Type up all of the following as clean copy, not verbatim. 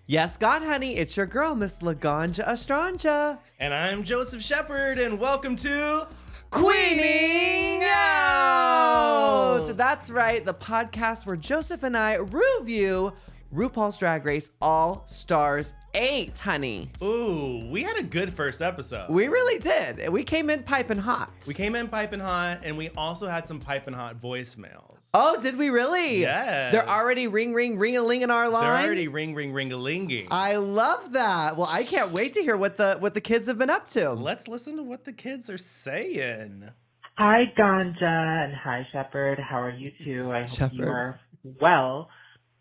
Yes, God, honey, it's your girl, Miss Laganja Estranja. And I'm Joseph Shepard, and welcome to Queening Out! That's right, the podcast where Joseph and I review RuPaul's Drag Race All Stars 8, honey. Ooh, we had a good first episode. We really did. We came in piping hot. We came in piping hot, and we also had some piping hot voicemails. Oh, did we really? Yes. They're already ring-a-ling in our line? They're already ring-a-linging. I love that. Well, I can't wait to hear what the kids have been up to. Let's listen to what the kids are saying. Hi, Ganja, and hi, Shepard. How are you two? I hope you are well.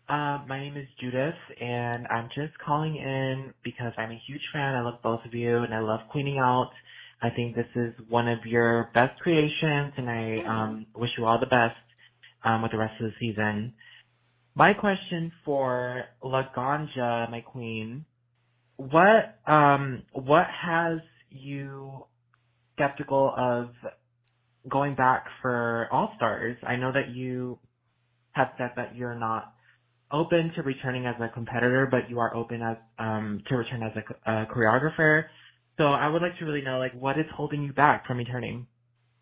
My name is Judith, and I'm just calling in because I'm a huge fan. I love both of you, and I love Queening Out. I think this is one of your best creations, and I wish you all the best with the rest of the season. My question for Laganja, my queen, what has you skeptical of going back for All Stars? I know that you have said that you're not open to returning as a competitor, but you are open as to return as a choreographer. So I would like to really know, what is holding you back from returning?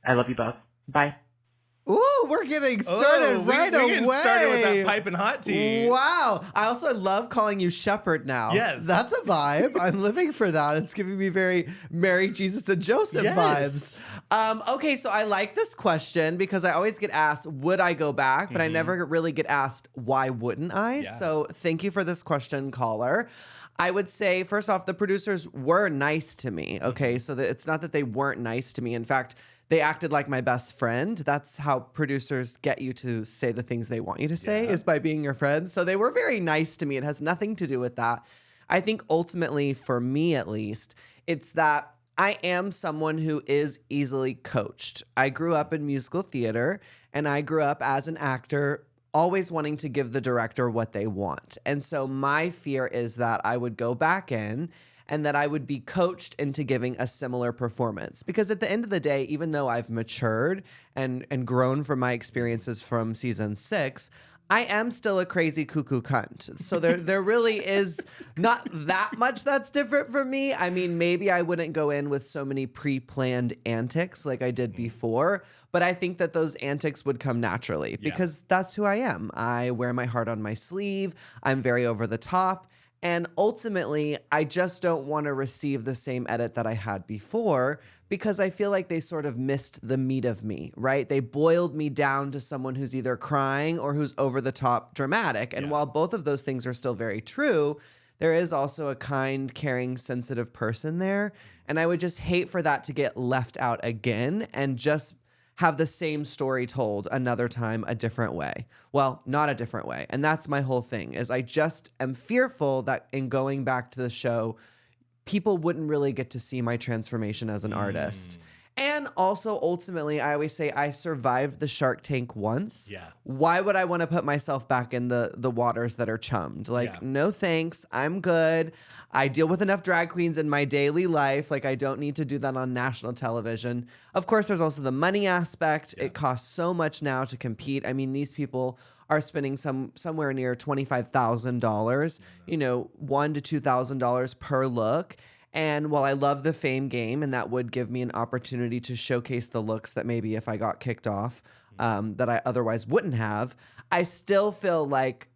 I love you both. Bye. Ooh, we're getting started right away. We're getting started with that piping hot tea. Wow. I also love calling you Shepard now. Yes. That's a vibe. I'm living for that. It's giving me very Mary, Jesus, and Joseph vibes. Okay, so I like this question because I always get asked, would I go back? But I never really get asked, why wouldn't I? Yeah. So thank you for this question, caller. I would say, first off, the producers were nice to me. Okay, so that it's not that they weren't nice to me. In fact, they acted like my best friend. That's how producers get you to say the things they want you to say, is by being your friend. So they were very nice to me. It has nothing to do with that. I think ultimately, for me at least, it's that I am someone who is easily coached. I grew up in musical theater, and I grew up as an actor always wanting to give the director what they want. And so my fear is that I would go back in and that I would be coached into giving a similar performance. Because at the end of the day, even though I've matured and grown from my experiences from season 6, I am still a crazy cuckoo cunt. So there really is not that much that's different from me. I mean, maybe I wouldn't go in with so many pre-planned antics like I did before, but I think that those antics would come naturally because that's who I am. I wear my heart on my sleeve. I'm very over the top. And ultimately, I just don't want to receive the same edit that I had before because I feel like they sort of missed the meat of me, right? They boiled me down to someone who's either crying or who's over the top dramatic. And while both of those things are still very true, there is also a kind, caring, sensitive person there. And I would just hate for that to get left out again and just have the same story told another time a different way. Well, not a different way. And that's my whole thing, is I just am fearful that in going back to the show, people wouldn't really get to see my transformation as an artist. And also, ultimately, I always say I survived the Shark Tank once. Yeah. Why would I want to put myself back in the waters that are chummed? No thanks. I'm good. I deal with enough drag queens in my daily life. I don't need to do that on national television. Of course, there's also the money aspect. It costs so much now to compete. I mean, these people are spending somewhere near $25,000, $1,000 to $2,000 per look. And while I love the fame game, and that would give me an opportunity to showcase the looks that maybe if I got kicked off, that I otherwise wouldn't have, I still feel like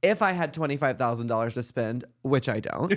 if I had $25,000 to spend, which I don't,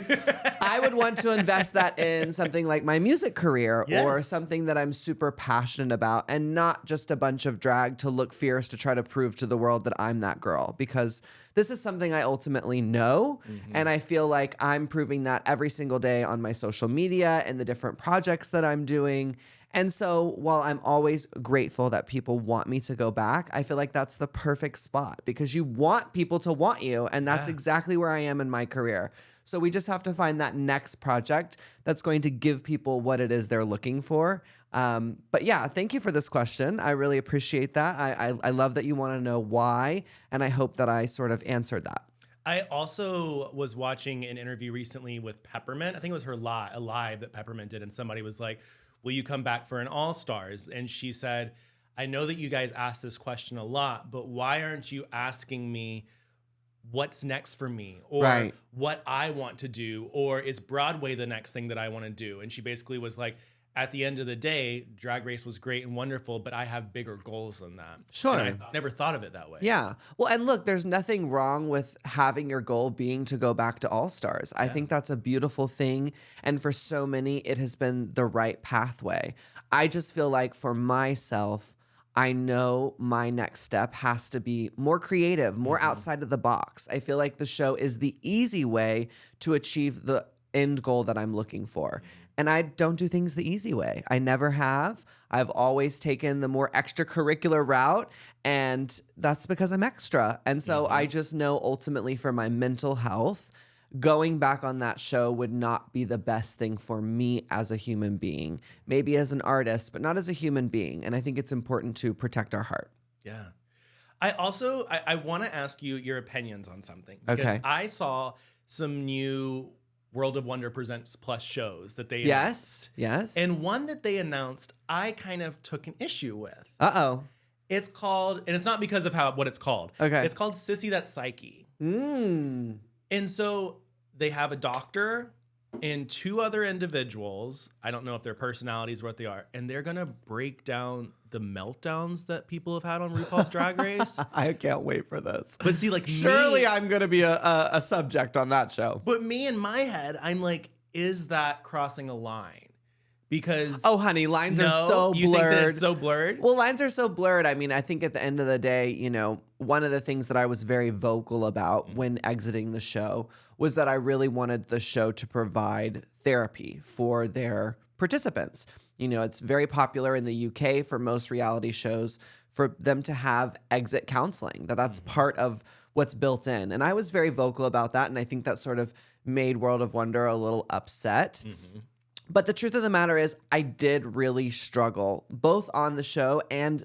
I would want to invest that in something like my music career or something that I'm super passionate about, and not just a bunch of drag to look fierce to try to prove to the world that I'm that girl, because this is something I ultimately know. And I feel like I'm proving that every single day on my social media and the different projects that I'm doing. And so while I'm always grateful that people want me to go back, I feel like that's the perfect spot because you want people to want you. And that's exactly where I am in my career. So we just have to find that next project that's going to give people what it is they're looking for. But yeah, thank you for this question. I really appreciate that. I love that you want to know why. And I hope that I sort of answered that. I also was watching an interview recently with Peppermint. I think it was her live that Peppermint did. And somebody was like, will you come back for an All-Stars? And she said, I know that you guys ask this question a lot, but why aren't you asking me what's next for me, or Right. what I want to do, or is Broadway the next thing that I want to do? And she basically was like, at the end of the day, Drag Race was great and wonderful, but I have bigger goals than that. Sure. And I never thought of it that way. Yeah. Well, and look, there's nothing wrong with having your goal being to go back to All Stars. I think that's a beautiful thing. And for so many, it has been the right pathway. I just feel like for myself, I know my next step has to be more creative, more outside of the box. I feel like the show is the easy way to achieve the end goal that I'm looking for. And I don't do things the easy way. I never have. I've always taken the more extracurricular route, and that's because I'm extra. And so I just know ultimately for my mental health, going back on that show would not be the best thing for me as a human being. Maybe as an artist, but not as a human being. And I think it's important to protect our heart. Yeah. I also, I want to ask you your opinions on something. Because Okay. I saw some new World of Wonder Presents Plus shows that they Yes. Yes. And one that they announced, I kind of took an issue with. Uh-oh. It's called, and it's not because of what it's called. Okay. It's called Sissy That's Psyche. Mm. And so they have a doctor and two other individuals. I don't know if their personalities, what they are. And they're going to break down the meltdowns that people have had on RuPaul's Drag Race. I can't wait for this. But see, like, Surely me, I'm going to be a subject on that show. but me in my head, I'm like, is that crossing a line? Because Oh, honey, lines are so blurred. You think that it's so blurred? Well, lines are so blurred. I mean, I think at the end of the day, you know, one of the things that I was very vocal about when exiting the show was that I really wanted the show to provide therapy for their participants. You know, it's very popular in the UK for most reality shows for them to have exit counseling, that's part of what's built in. And I was very vocal about that. And I think that sort of made World of Wonder a little upset. But the truth of the matter is, I did really struggle, both on the show and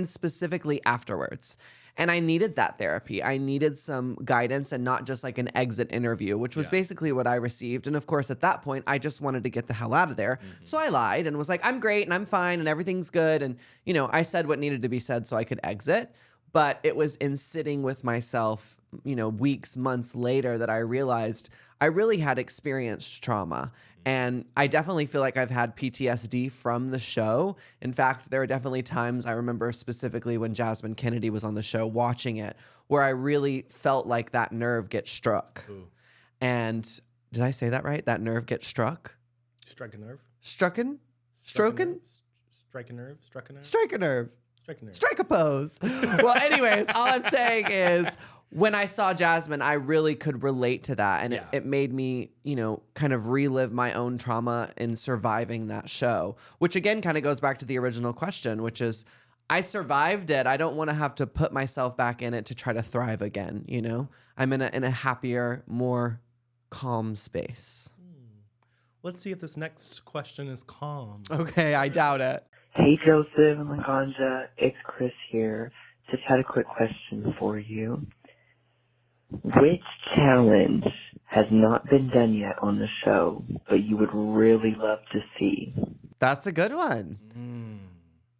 specifically afterwards. And I needed that therapy. I needed some guidance and not just like an exit interview, which was basically what I received. And of course, at that point, I just wanted to get the hell out of there. So I lied and was like, I'm great and I'm fine and everything's good. And, you know, I said what needed to be said so I could exit. But it was in sitting with myself, you know, weeks, months later that I realized I really had experienced trauma. And I definitely feel like I've had PTSD from the show. In fact, there are definitely times I remember specifically when Jasmine Kennedy was on the show watching it, where I really felt like that nerve get struck. Ooh. And did I say that right? That nerve get struck? Strike a nerve? Strucken? Stroken? Strike a nerve? Struck a nerve? Strike a nerve. Strike a nerve. Strike a pose. Well, anyways, all I'm saying is when I saw Jasmine, I really could relate to that. And it made me, you know, kind of relive my own trauma in surviving that show, which again kind of goes back to the original question, which is I survived it. I don't want to have to put myself back in it to try to thrive again. You know, I'm in a happier, more calm space. Let's see if this next question is calm. Okay, I doubt it. Hey Joseph and Laganja, it's Chris here. Just had a quick question for you. Which challenge has not been done yet on the show, but you would really love to see? That's a good one.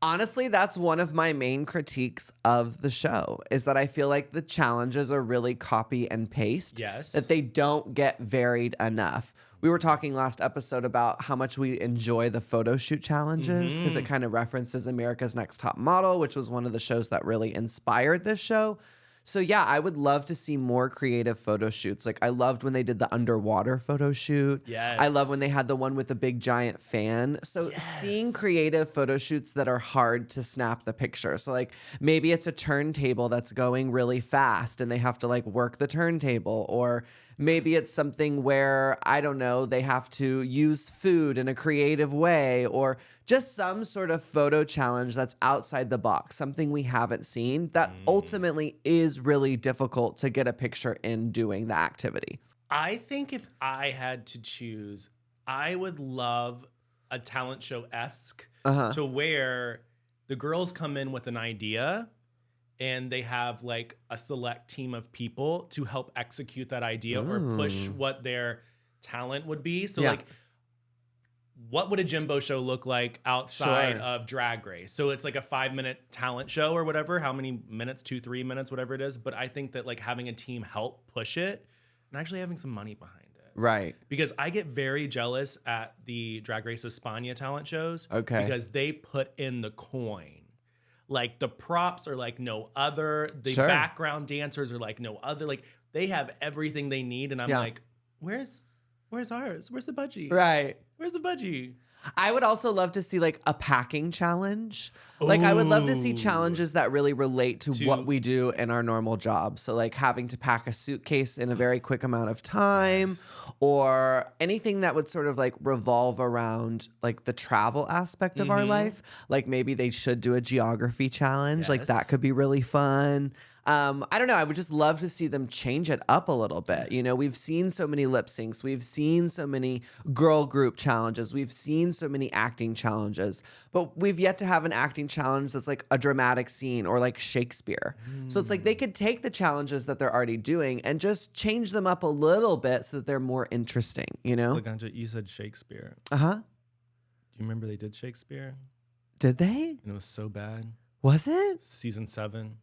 Honestly, that's one of my main critiques of the show is that I feel like the challenges are really copy and paste. Yes. That they don't get varied enough. We were talking last episode about how much we enjoy the photo shoot challenges because it kind of references America's Next Top Model, which was one of the shows that really inspired this show. So yeah, I would love to see more creative photo shoots. Like I loved when they did the underwater photo shoot. Yes. I love when they had the one with the big giant fan. So seeing creative photo shoots that are hard to snap the picture. So like maybe it's a turntable that's going really fast and they have to like work the turntable, or maybe it's something where, I don't know, they have to use food in a creative way, or just some sort of photo challenge that's outside the box, something we haven't seen that ultimately is really difficult to get a picture in doing the activity. I think if I had to choose, I would love a talent show-esque to where the girls come in with an idea and they have like a select team of people to help execute that idea or push what their talent would be. So like what would a Jimbo show look like outside of Drag Race? So it's like a 5-minute talent show or whatever, how many minutes, 2-3 minutes, whatever it is. But I think that like having a team help push it and actually having some money behind it. Right. Because I get very jealous at the Drag Race España talent shows. Okay. Because they put in the coin. Like the props are like no other. The background dancers are like no other. Like they have everything they need. And I'm like, where's ours? Where's the budgie? Right. Where's the budgie? I would also love to see like a packing challenge. Like I would love to see challenges that really relate to what we do in our normal job. So like having to pack a suitcase in a very quick amount of time or anything that would sort of like revolve around like the travel aspect of our life. Like maybe they should do a geography challenge. Like that could be really fun. I don't know. I would just love to see them change it up a little bit. You know, we've seen so many lip syncs. We've seen so many girl group challenges. We've seen so many acting challenges, but we've yet to have an acting challenge that's like a dramatic scene or like Shakespeare. So it's like they could take the challenges that they're already doing and just change them up a little bit so that they're more interesting, you know? Laganja, you said Shakespeare. Uh-huh. Do you remember they did Shakespeare? Did they? And it was so bad. Was it? Season 7.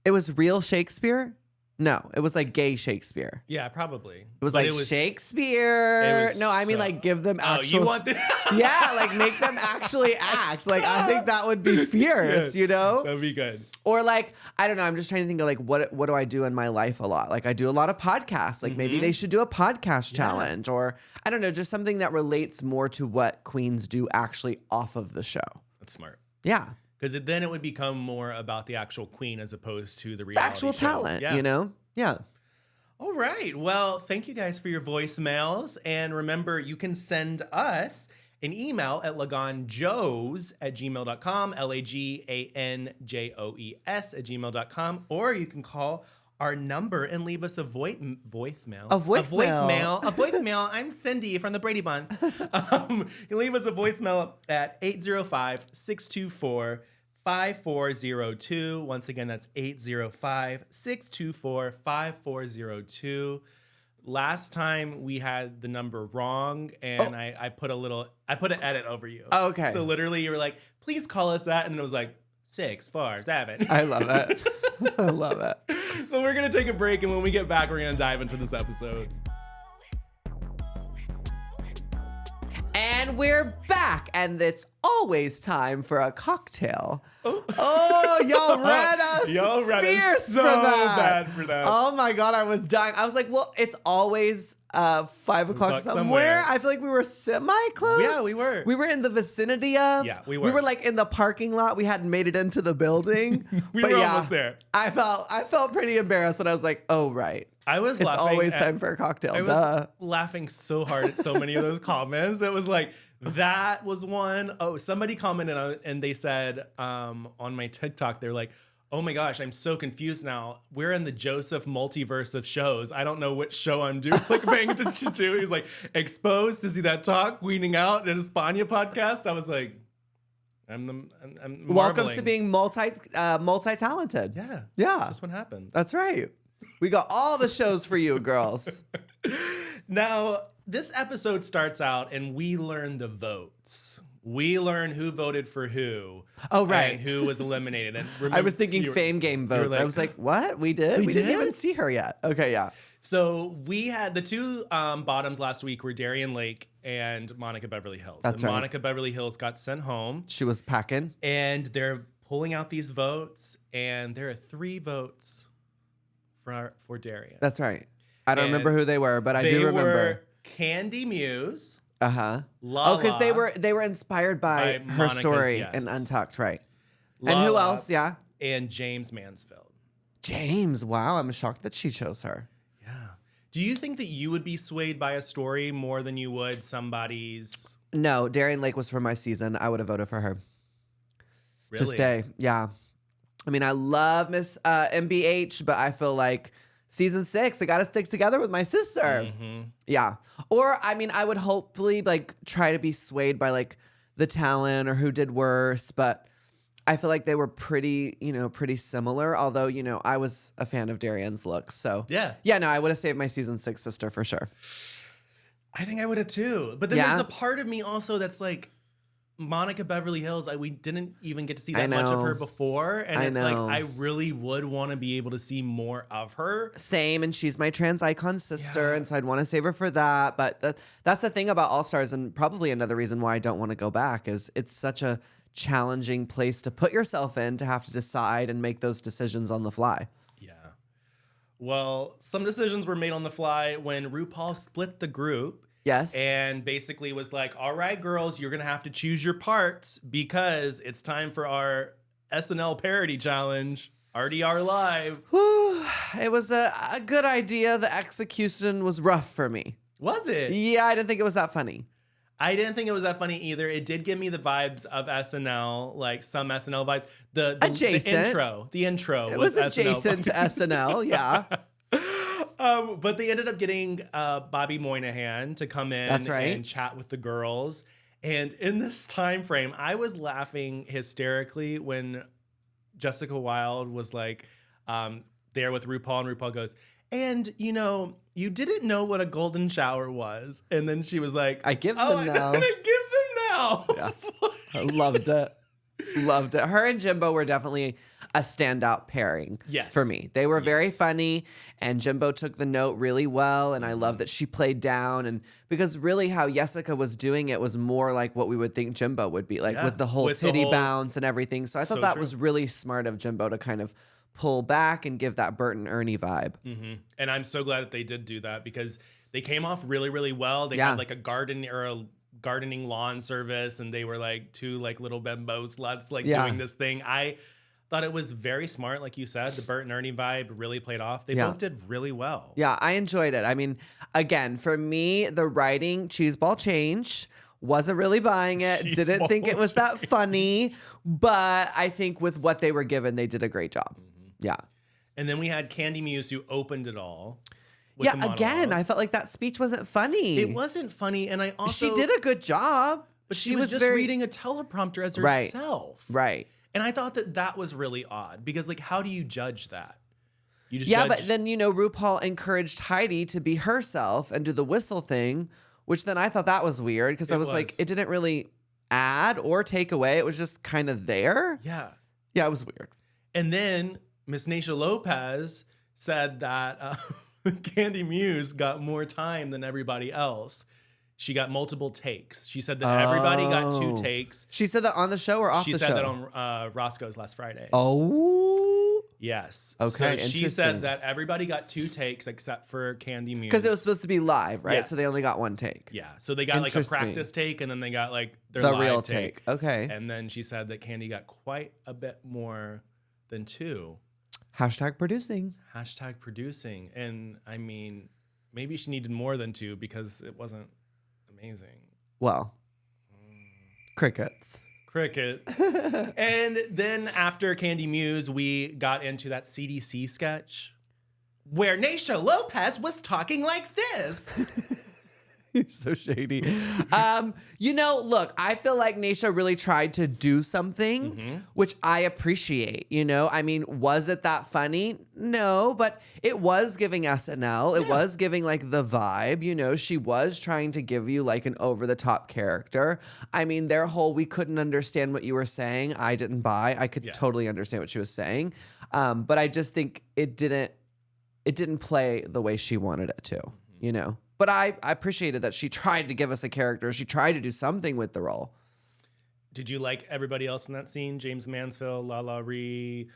It was real Shakespeare? No, it was like gay Shakespeare. Yeah, probably. It was like Shakespeare. No, I mean like give them actual. You want yeah, like make them actually act. Like I think that would be fierce, you know? That'd be good. Or like, I don't know, I'm just trying to think of like what do I do in my life a lot? Like I do a lot of podcasts. Like maybe they should do a podcast challenge or I don't know, just something that relates more to what queens do actually off of the show. That's smart. Yeah. Because then it would become more about the actual queen as opposed to the reality actual show. talent, you know? Yeah. All right. Well, thank you guys for your voicemails. And remember, you can send us an email at laganjoes@gmail.com, laganjoes@gmail.com, or you can call our number and leave us a voicemail. A voicemail. I'm Cindy from the Brady Bunch. You leave us a voicemail at 805-624-5402. Once again, that's 805-624-5402. Last time we had the number wrong, and I put an edit over you. Oh, okay. So literally, you were like, "Please call us that," and it was like 647. I love it. I love it. So we're gonna take a break, and when we get back, we're gonna dive into this episode. And we're back, and it's always time for a cocktail. Oh, y'all read us. Y'all read fierce us so for that. bad for that. Oh my God, I was dying. I was like, well, it's always 5 o'clock somewhere. I feel like we were semi-close. Yeah, we were. We were in the vicinity of. Yeah, we were. We were like in the parking lot. We hadn't made it into the building. We were almost there. I felt pretty embarrassed when I was like, oh, right. I was It's laughing always at- time for a cocktail. I was laughing so hard at so many of those comments. It was like, that was one. Oh, somebody commented on it and they said on my TikTok, they're like, oh my gosh, I'm so confused now. We're in the Joseph multiverse of shows. I don't know which show I'm doing, like paying attention to. He's like, exposed to see that talk, weaning out, an España podcast. I was like, I'm welcome marveling. to being multi-talented. Yeah. Yeah. That's what happened. That's right. We got all the shows for you, girls. Now, this episode starts out and we learn the votes. We learn who voted for who. Oh, right. And who was eliminated. And I was thinking Fame Game votes. like, I was like, what? We did? We didn't even see her yet. Okay, yeah. So we had the two bottoms last week were Darian Lake and Monica Beverly Hills. That's and right. Monica Beverly Hills got sent home. She was packing. And they're pulling out these votes. And there are 3 votes for Darian. That's right. I don't And remember who they were, but I do remember. Were Candy Muse. Uh-huh. Lala, because they were inspired by her Monica's, story yes. in Untucked, right? Lala, and who else? Yeah. And James Mansfield. James. Wow, I'm shocked that she chose her. Yeah. Do you think that you would be swayed by a story more than you would somebody's? No, Darian Lake was for my season. I would have voted for her. Really? To stay. Yeah. I mean, I love Miss MBH, but I feel like season 6, I got to stick together with my sister. Mm-hmm. Yeah. Or, I mean, I would hopefully like try to be swayed by like the talent or who did worse, but I feel like they were pretty similar. Although, I was a fan of Darian's looks. So Yeah. Yeah, no, I would have saved my season 6 sister for sure. I think I would have too. But then there's a part of me also that's like, Monica Beverly Hills, we didn't even get to see that much of her before. And it's like, I really would want to be able to see more of her. Same. And she's my trans icon sister. And so I'd want to save her for that. But that's the thing about All Stars. And probably another reason why I don't want to go back is it's such a challenging place to put yourself in, to have to decide and make those decisions on the fly. Yeah. Well, some decisions were made on the fly when RuPaul split the group. Yes. And basically was like, all right, girls, you're going to have to choose your parts because it's time for our SNL parody challenge, RDR Live. Whew. It was a good idea. The execution was rough for me. Was it? Yeah, I didn't think it was that funny. I didn't think it was that funny either. It did give me the vibes of SNL, like some SNL vibes. The intro. It was SNL adjacent to SNL, yeah. But they ended up getting Bobby Moynihan to come in and chat with the girls. And in this time frame, I was laughing hysterically when Jessica Wilde was like there with RuPaul, and RuPaul goes, and you didn't know what a golden shower was. And then she was like, I give them now. I give them now. Yeah. I loved it. Loved it. Her and Jimbo were definitely a standout pairing for me. They were very funny, and Jimbo took the note really well, and I love that she played down. And because really how Jessica was doing it was more like what we would think Jimbo would be, like with the whole titty bounce and everything. So I thought that was really smart of Jimbo to kind of pull back and give that Bert and Ernie vibe. Mm-hmm. And I'm so glad that they did do that because they came off really, really well. They had like a gardening lawn service, and they were like two like little bimbo sluts doing this thing. I thought it was very smart, like you said. The Bert and Ernie vibe really played off. They both did really well. Yeah, I enjoyed it. I mean, again, for me, the writing, cheeseball change, wasn't really buying it. Didn't think it was that funny, but I think with what they were given, they did a great job. Mm-hmm. Yeah. And then we had Candy Muse, who opened it all. Yeah, again, I felt like that speech wasn't funny. It wasn't funny, and I also... She did a good job. But she was just reading a teleprompter as herself. Right. And I thought that was really odd, because, like, how do you judge that? You just but then, RuPaul encouraged Heidi to be herself and do the whistle thing, which then I thought that was weird, because I was like, it didn't really add or take away. It was just kind of there. Yeah. Yeah, it was weird. And then Miss Naysha Lopez said that... Candy Muse got more time than everybody else. She got multiple takes. She said that everybody got 2 takes. She said that on the show or off the show? She said that on Roscoe's last Friday. Oh. Yes. Okay, so she said that everybody got 2 takes except for Candy Muse. Because it was supposed to be live, right? Yes. So they only got 1 take. Yeah. So they got like a practice take, and then they got like their the live real take. Okay. And then she said that Candy got quite a bit more than 2. #producing. #producing. And I mean, maybe she needed more than 2 because it wasn't amazing. Well, crickets. And then after Candy Muse, we got into that CDC sketch where Naysha Lopez was talking like this. You're so shady. Look, I feel like Naysha really tried to do something, which I appreciate, I mean, was it that funny? No, but it was giving SNL. It was giving like the vibe, she was trying to give you like an over-the-top character. I mean, their whole, we couldn't understand what you were saying. I didn't buy. I could totally understand what she was saying. But I just think it didn't play the way she wanted it to, But I appreciated that she tried to give us a character. She tried to do something with the role. Did you like everybody else in that scene? James Mansfield, Lala Ree?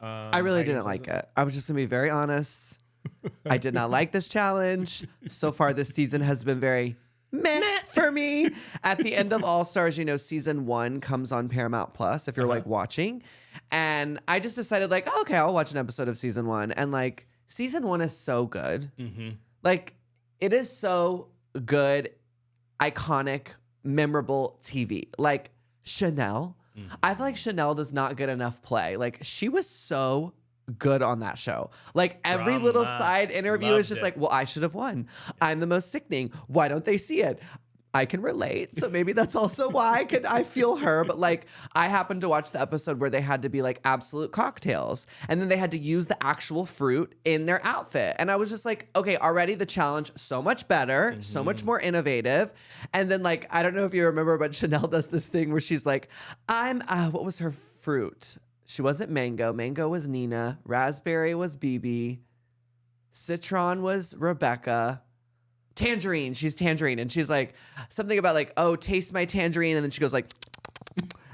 I really didn't like it. I was just going to be very honest. I did not like this challenge. So far, this season has been very meh for me. At the end of All Stars, season 1 comes on Paramount Plus if you're like watching. And I just decided like, okay, I'll watch an episode of season 1. And like, season 1 is so good. Mm-hmm. Like, it is so good, iconic, memorable TV. Like Chanel. Mm-hmm. I feel like Chanel does not get enough play. Like she was so good on that show. Like every little side interview is just like, well, I should have won. I'm the most sickening. Why don't they see it? I can relate. So maybe that's also why I feel her. But like, I happened to watch the episode where they had to be like absolute cocktails. And then they had to use the actual fruit in their outfit. And I was just like, okay, already the challenge, so much better, so much more innovative. And then like, I don't know if you remember, but Chanel does this thing where she's like, what was her fruit? She wasn't mango. Mango was Nina. Raspberry was BB. Citron was Rebecca. Tangerine. She's tangerine. And she's like, something about like, oh, taste my tangerine. And then she goes like,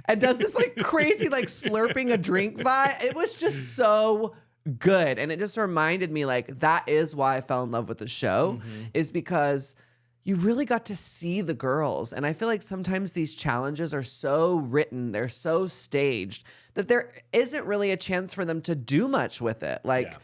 and does this like crazy, like slurping a drink vibe. It was just so good. And it just reminded me like, that is why I fell in love with the show, is because you really got to see the girls. And I feel like sometimes these challenges are so written, they're so staged that there isn't really a chance for them to do much with it. Like,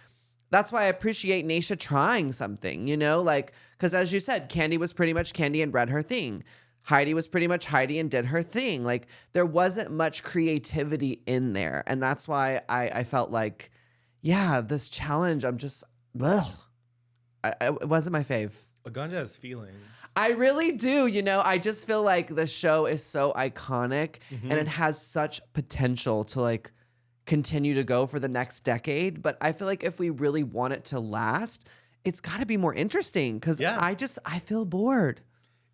that's why I appreciate Naisha trying something, you know, like, because as you said, Candy was pretty much Candy and read her thing. Heidi was pretty much Heidi and did her thing. Like, there wasn't much creativity in there. And that's why I felt like, yeah, this challenge, I'm just, it wasn't my fave. Laganja has feelings. I really do. You know, I just feel like the show is so iconic and it has such potential to like continue to go for the next decade. But I feel like if we really want it to last, it's got to be more interesting because I feel bored.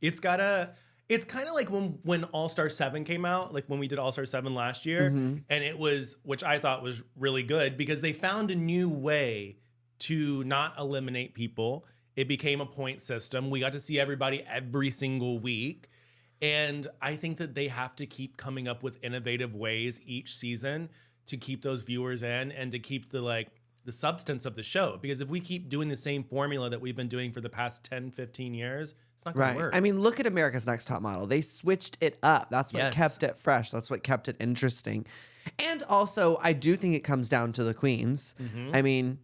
It's kind of like when All-Star 7 came out, like when we did All-Star 7 last year, and it was, which I thought was really good because they found a new way to not eliminate people. It became a point system. We got to see everybody every single week. And I think that they have to keep coming up with innovative ways each season to keep those viewers in and to keep the substance of the show. Because if we keep doing the same formula that we've been doing for the past 10, 15 years, it's not going to work. I mean, look at America's Next Top Model. They switched it up. That's what kept it fresh. That's what kept it interesting. And also, I do think it comes down to the queens. I mean,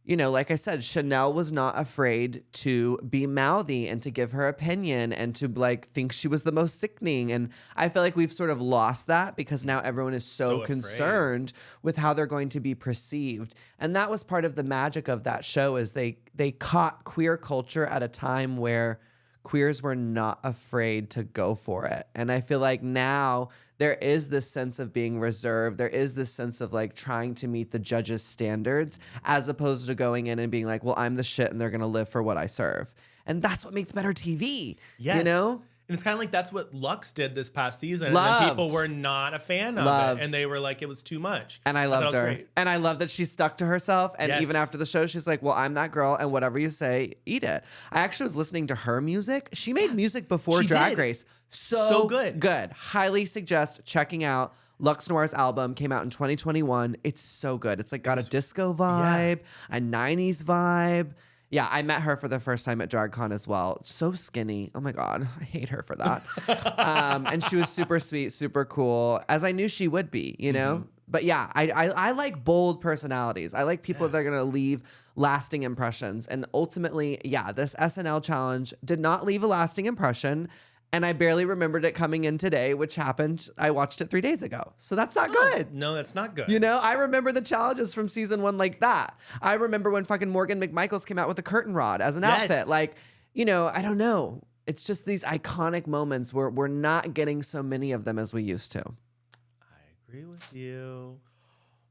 you know, like I said, Chanel was not afraid to be mouthy and to give her opinion and to like think she was the most sickening. And I feel like we've sort of lost that because now everyone is so concerned with how they're going to be perceived. And that was part of the magic of that show is they caught queer culture at a time where queers were not afraid to go for it. And I feel like now there is this sense of being reserved. There is this sense of like trying to meet the judges' standards as opposed to going in and being like, well, I'm the shit and they're going to live for what I serve. And that's what makes better TV, you know? And it's kind of like that's what Lux did this past season. And then people were not a fan of it. And they were like, it was too much. And I loved her. Great. And I love that she stuck to herself. And even after the show, she's like, well, I'm that girl. And whatever you say, eat it. I actually was listening to her music. She made music before Drag Race. So good. Highly suggest checking out Lux Noir's album. Came out in 2021. It's so good. It's like got a disco vibe, a 90s vibe. Yeah, I met her for the first time at DragCon as well. So skinny. Oh my God. I hate her for that. And she was super sweet, super cool, as I knew she would be, you know? But yeah, I like bold personalities. I like people that are going to leave lasting impressions. And ultimately, yeah, this SNL challenge did not leave a lasting impression. And I barely remembered it coming in today, which happened. I watched it 3 days ago. So that's not good. No, that's not good. You know, I remember the challenges from season 1 like that. I remember when fucking Morgan McMichaels came out with a curtain rod as an outfit. Like, you know, I don't know. It's just these iconic moments where we're not getting so many of them as we used to. I agree with you.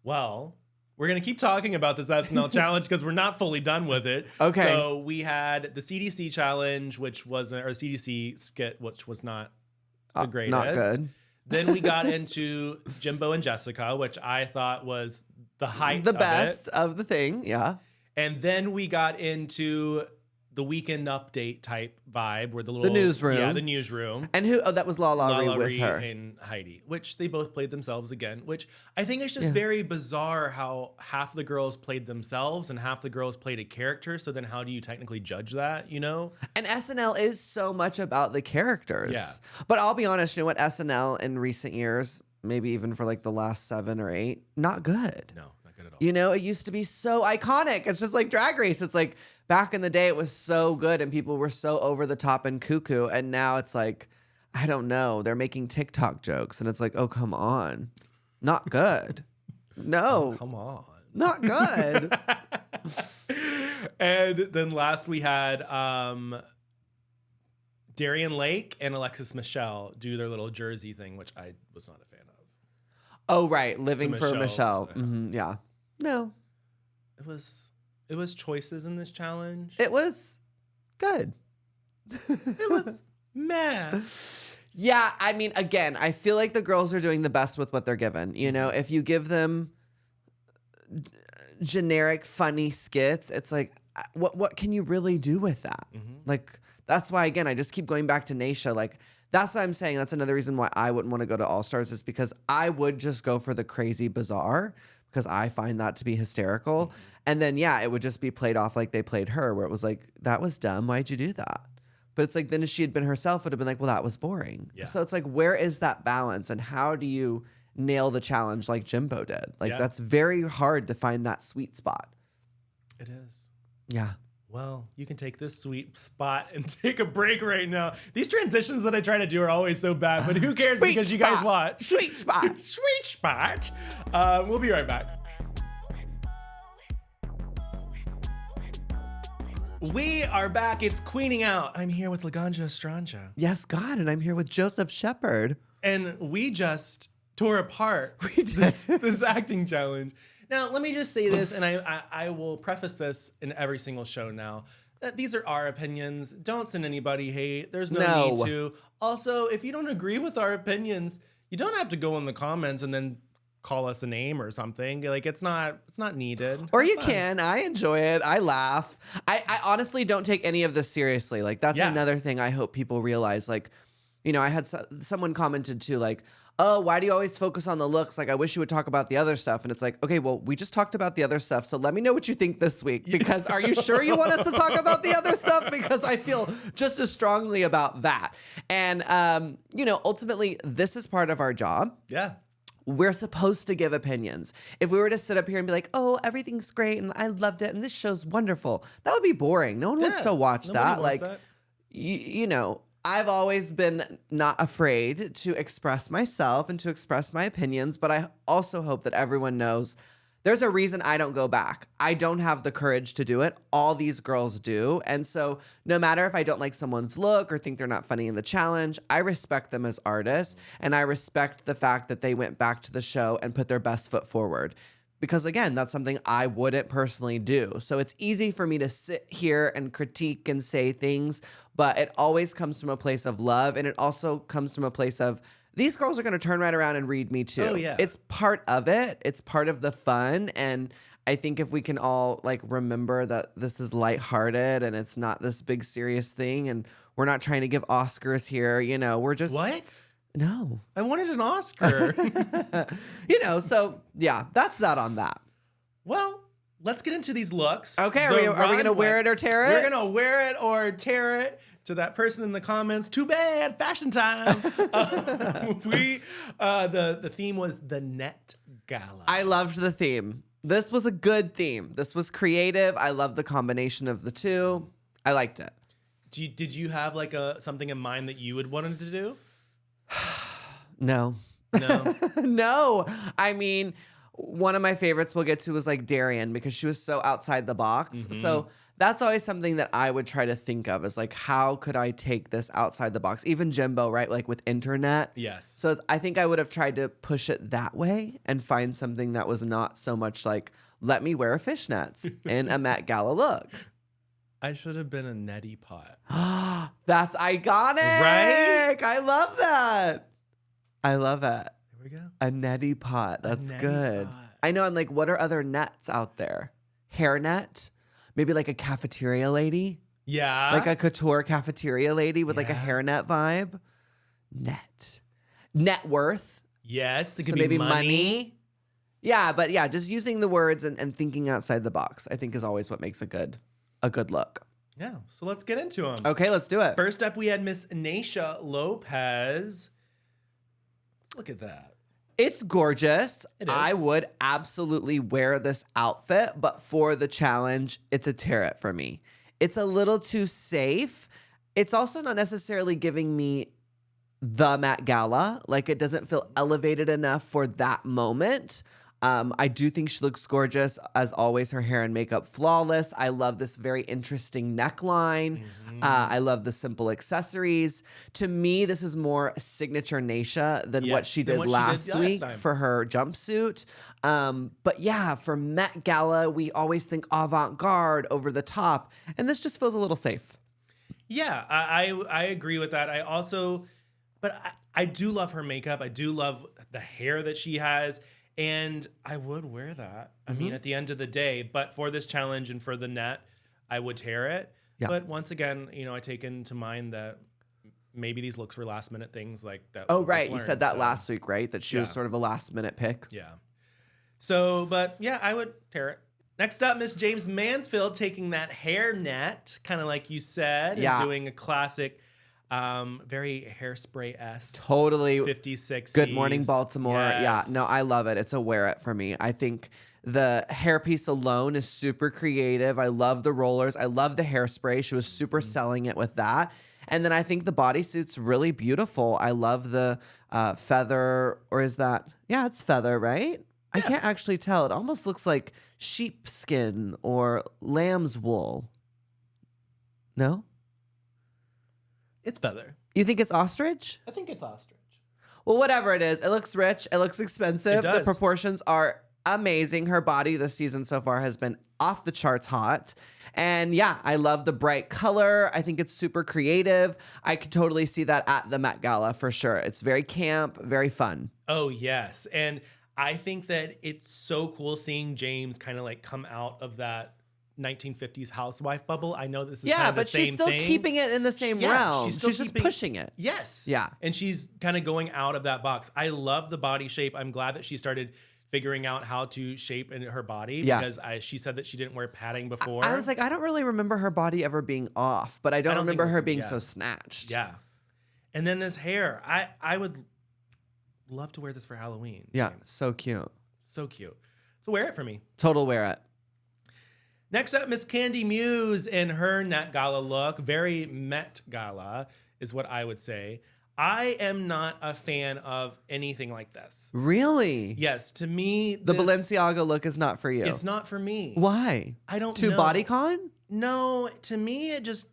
Well, we're going to keep talking about this SNL challenge because we're not fully done with it. Okay. So we had the CDC challenge, or CDC skit, which was not the greatest. Not good. Then we got into Jimbo and Jessica, which I thought was the height the best of the thing. Yeah. And then we got into the Weekend Update type vibe where the newsroom. Yeah, the newsroom. And who? Oh, that was LaLa with her. And Heidi, which they both played themselves again, which I think is just very bizarre how half the girls played themselves and half the girls played a character. So then how do you technically judge that, you know? And SNL is so much about the characters. Yeah. But I'll be honest, you know what? SNL in recent years, maybe even for like the last 7 or 8, not good. No, not good at all. You know, it used to be so iconic. It's just like Drag Race. It's like back in the day, it was so good and people were so over the top and cuckoo. And now it's like, I don't know. They're making TikTok jokes and it's like, oh, come on. Not good. No. Oh, come on. Not good. And then last we had Darian Lake and Alexis Michelle do their little jersey thing, which I was not a fan of. Oh, right. Living for Michelle. Yeah. No. It was choices in this challenge. It was good. It was meh. Yeah, I mean, again, I feel like the girls are doing the best with what they're given. You know, if you give them generic, funny skits, it's like, what can you really do with that? Like, that's why, again, I just keep going back to Naysha. Like, that's what I'm saying. That's another reason why I wouldn't want to go to All Stars, is because I would just go for the crazy bizarre, because I find that to be hysterical. And then, yeah, it would just be played off like they played her, where it was like, that was dumb. Why'd you do that? But it's like, then if she had been herself, it would have been like, well, that was boring. Yeah. So it's like, where is that balance, and how do you nail the challenge like Jimbo did? Like, that's very hard to find that sweet spot. It is. Yeah. Well, you can take this sweet spot and take a break right now. These transitions that I try to do are always so bad, but who cares, because you guys watch. Sweet spot. Sweet spot. We'll be right back. We are back. It's Queening Out. I'm here with Laganja Estranja. Yes, God. And I'm here with Joseph Shepard. And we just tore apart this acting challenge. Now, let me just say this, and I will preface this in every single show now, that these are our opinions. Don't send anybody hate. There's no need to. Also, if you don't agree with our opinions, you don't have to go in the comments and then call us a name or something. Like, it's not needed. Or you can. I enjoy it. I laugh. I honestly don't take any of this seriously. Like, that's another thing I hope people realize. Like, you know, I had someone commented too, like, oh, why do you always focus on the looks? Like, I wish you would talk about the other stuff. And it's like, okay, well, we just talked about the other stuff. So let me know what you think this week. Because are you sure you want us to talk about the other stuff? Because I feel just as strongly about that. And, you know, ultimately, this is part of our job. Yeah. We're supposed to give opinions. If we were to sit up here and be like, oh, everything's great and I loved it and this show's wonderful, that would be boring. No one wants to watch that. Like, you know, I've always been not afraid to express myself and to express my opinions, but I also hope that everyone knows there's a reason I don't go back. I don't have the courage to do it. All these girls do. And so no matter if I don't like someone's look or think they're not funny in the challenge, I respect them as artists, and I respect the fact that they went back to the show and put their best foot forward. Because again, that's something I wouldn't personally do. So it's easy for me to sit here and critique and say things, but it always comes from a place of love. And it also comes from a place of, these girls are going to turn right around and read me too. Oh, yeah. It's part of it. It's part of the fun. And I think if we can all like remember that this is lighthearted and it's not this big serious thing, and we're not trying to give Oscars here, you know, we're just... What? No. I wanted an Oscar. You know, so yeah, that's that on that. Well, let's get into these looks. Okay, are we going to wear it or tear it? We're going to wear it or tear it. To that person in the comments, too bad, fashion time. The theme was the Net Gala. I loved the theme. This was a good theme. This was creative. I loved the combination of the two. I liked it. Did you have like something in mind that you would wanted to do? No. No. I mean, one of my favorites we'll get to was like Darian, because she was so outside the box. Mm-hmm. So that's always something that I would try to think of, is like, how could I take this outside the box? Even Jimbo, right? Like with internet. Yes. So I think I would have tried to push it that way and find something that was not so much like, let me wear fishnets in a Met Gala look. I should have been a neti pot. That's iconic. Right? I love that. I love it. There we go. A neti pot. That's good. Pot. I know. I'm like, what are other nets out there? Hairnet? Maybe like a cafeteria lady? Yeah. Like a couture cafeteria lady with like a hairnet vibe? Net worth? Yes. It could so be maybe money. Yeah, but yeah, just using the words and thinking outside the box, I think, is always what makes a good look. Yeah. So let's get into them. Okay, let's do it. First up, we had Miss Naysha Lopez. Let's look at that. It's gorgeous. It is. I would absolutely wear this outfit, but for the challenge, it's a tear it for me. It's a little too safe. It's also not necessarily giving me the Met Gala. Like, it doesn't feel elevated enough for that moment. I do think she looks gorgeous. As always, her hair and makeup flawless. I love this very interesting neckline. I love the simple accessories. To me, this is more signature Naisha than what she did last week for her jumpsuit. But yeah, for Met Gala, we always think avant-garde, over the top, and this just feels a little safe. Yeah, I agree with that. I do love her makeup. I do love the hair that she has. And I would wear that. I mean, at the end of the day, but for this challenge and for the net, I would tear it. Yeah. But once again, I take into mind that maybe these looks were last minute things like that. Oh, right. You said that last week, right? That she was sort of a last minute pick. Yeah. So, but yeah, I would tear it. Next up, Miss James Mansfield taking that hair net, kind of like you said, and doing a classic very Hairspray-esque. Totally. 50s, 60s. Good Morning Baltimore. Yes. Yeah. No, I love it. It's a wear it for me. I think the hairpiece alone is super creative. I love the rollers. I love the hairspray. She was super selling it with that. And then I think the bodysuit's really beautiful. I love the feather, or is that? Yeah, it's feather, right? Yeah. I can't actually tell. It almost looks like sheepskin or lamb's wool. No? It's feather. You think it's ostrich? I think it's ostrich. Well, whatever it is, it looks rich. It looks expensive. It does. The proportions are amazing. Her body this season so far has been off the charts hot. And yeah, I love the bright color. I think it's super creative. I could totally see that at the Met Gala for sure. It's very camp, very fun. Oh, yes. And I think that it's so cool seeing James kind of like come out of that 1950s housewife bubble. I know this is kind of the same thing. Yeah, but she's still keeping it in the same realm. She's just pushing it. Yes. Yeah. And she's kind of going out of that box. I love the body shape. I'm glad that she started figuring out how to shape in her body because she said that she didn't wear padding before. I was like, I don't really remember her body ever being off, but I don't remember her being so snatched. Yeah. And then this hair. I would love to wear this for Halloween. Yeah, so cute. So cute. So wear it for me. Total wear it. Next up, Miss Candy Muse in her Net Gala look. Very Met Gala is what I would say. I am not a fan of anything like this. Really? Yes, to me, the Balenciaga look is not for you. It's not for me. Why? I don't know. Too bodycon? No, to me, it just...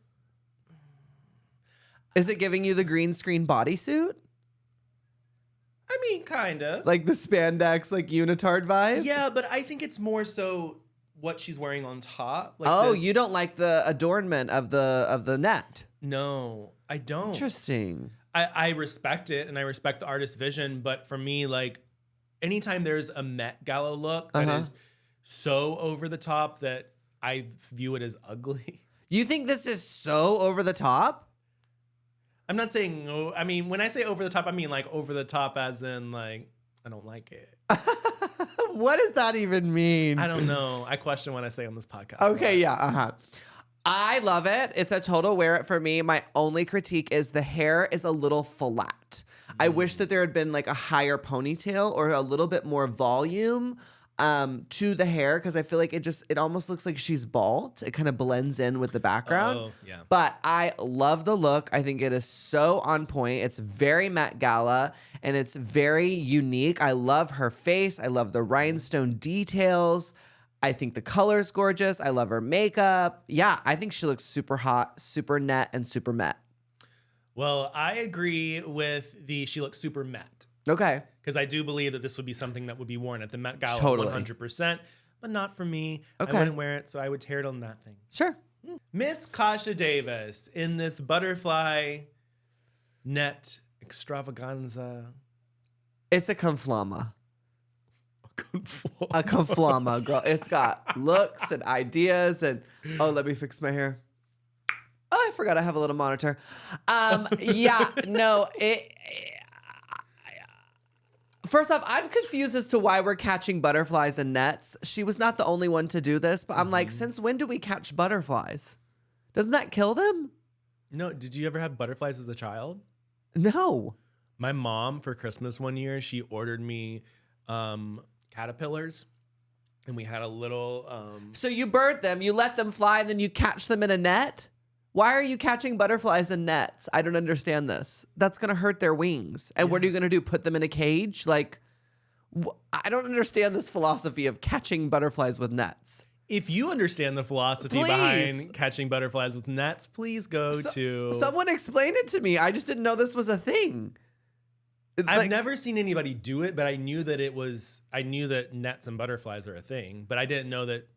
Is it giving you the green screen bodysuit? I mean, kind of. Like the spandex, like unitard vibe? Yeah, but I think it's more so what she's wearing on top. Like you don't like the adornment of the net? No, I don't. Interesting. I respect it and I respect the artist's vision, but for me, like anytime there's a Met Gala look that is so over the top that I view it as ugly. You think this is so over the top? I'm not saying no. I mean, when I say over the top, I mean like over the top as in like I don't like it. What does that even mean? I don't know. I question what I say on this podcast. Okay, yeah, I love it. It's a total wear it for me. My only critique is the hair is a little flat. I wish that there had been like a higher ponytail or a little bit more volume to the hair because I feel like it almost looks like she's bald. It kind of blends in with the background. Oh, yeah. But I love the look. I think it is so on point. It's very Met Gala and it's very unique. I love her face. I love the rhinestone details. I think the color's gorgeous. I love her makeup. Yeah, I think she looks super hot, super net, and super Met. Well, I agree with she looks super Met. Okay. Because I do believe that this would be something that would be worn at the Met Gala 100%, but not for me. Okay. I wouldn't wear it, so I would tear it on that thing. Sure. Miss Kasha Davis in this butterfly net extravaganza. It's a conflama. A conflama, girl. It's got looks and ideas and let me fix my hair. Oh, I forgot I have a little monitor. First off, I'm confused as to why we're catching butterflies in nets. She was not the only one to do this, but I'm like, since when do we catch butterflies? Doesn't that kill them? No, did you ever have butterflies as a child? No. My mom for Christmas one year, she ordered me caterpillars, and we had a little So you bird them, you let them fly, and then you catch them in a net? Why are you catching butterflies in nets? I don't understand this. That's gonna hurt their wings. And what are you gonna do? Put them in a cage? Like, I don't understand this philosophy of catching butterflies with nets. If you understand the philosophy behind catching butterflies with nets, please go to... Someone explain it to me. I just didn't know this was a thing. I've never seen anybody do it, but I knew that nets and butterflies are a thing, but I didn't know that.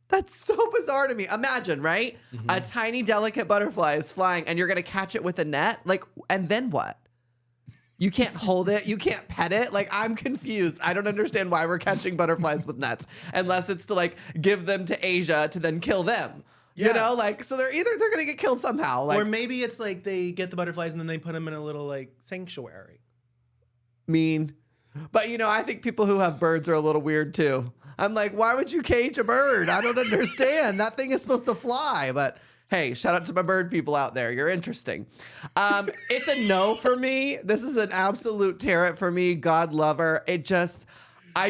That's so bizarre to me. Imagine, right? Mm-hmm. A tiny, delicate butterfly is flying and you're going to catch it with a net. Like, and then what? You can't hold it. You can't pet it. Like, I'm confused. I don't understand why we're catching butterflies with nets, unless it's to like give them to Asia to then kill them. Yeah. You know, like, so they're going to get killed somehow. Like, or maybe it's like they get the butterflies and then they put them in a little like sanctuary. Mean. But, you know, I think people who have birds are a little weird too. I'm like, why would you cage a bird? I don't understand. That thing is supposed to fly. But hey, shout out to my bird people out there. You're interesting. It's a no for me. This is an absolute tear it for me. God love her. I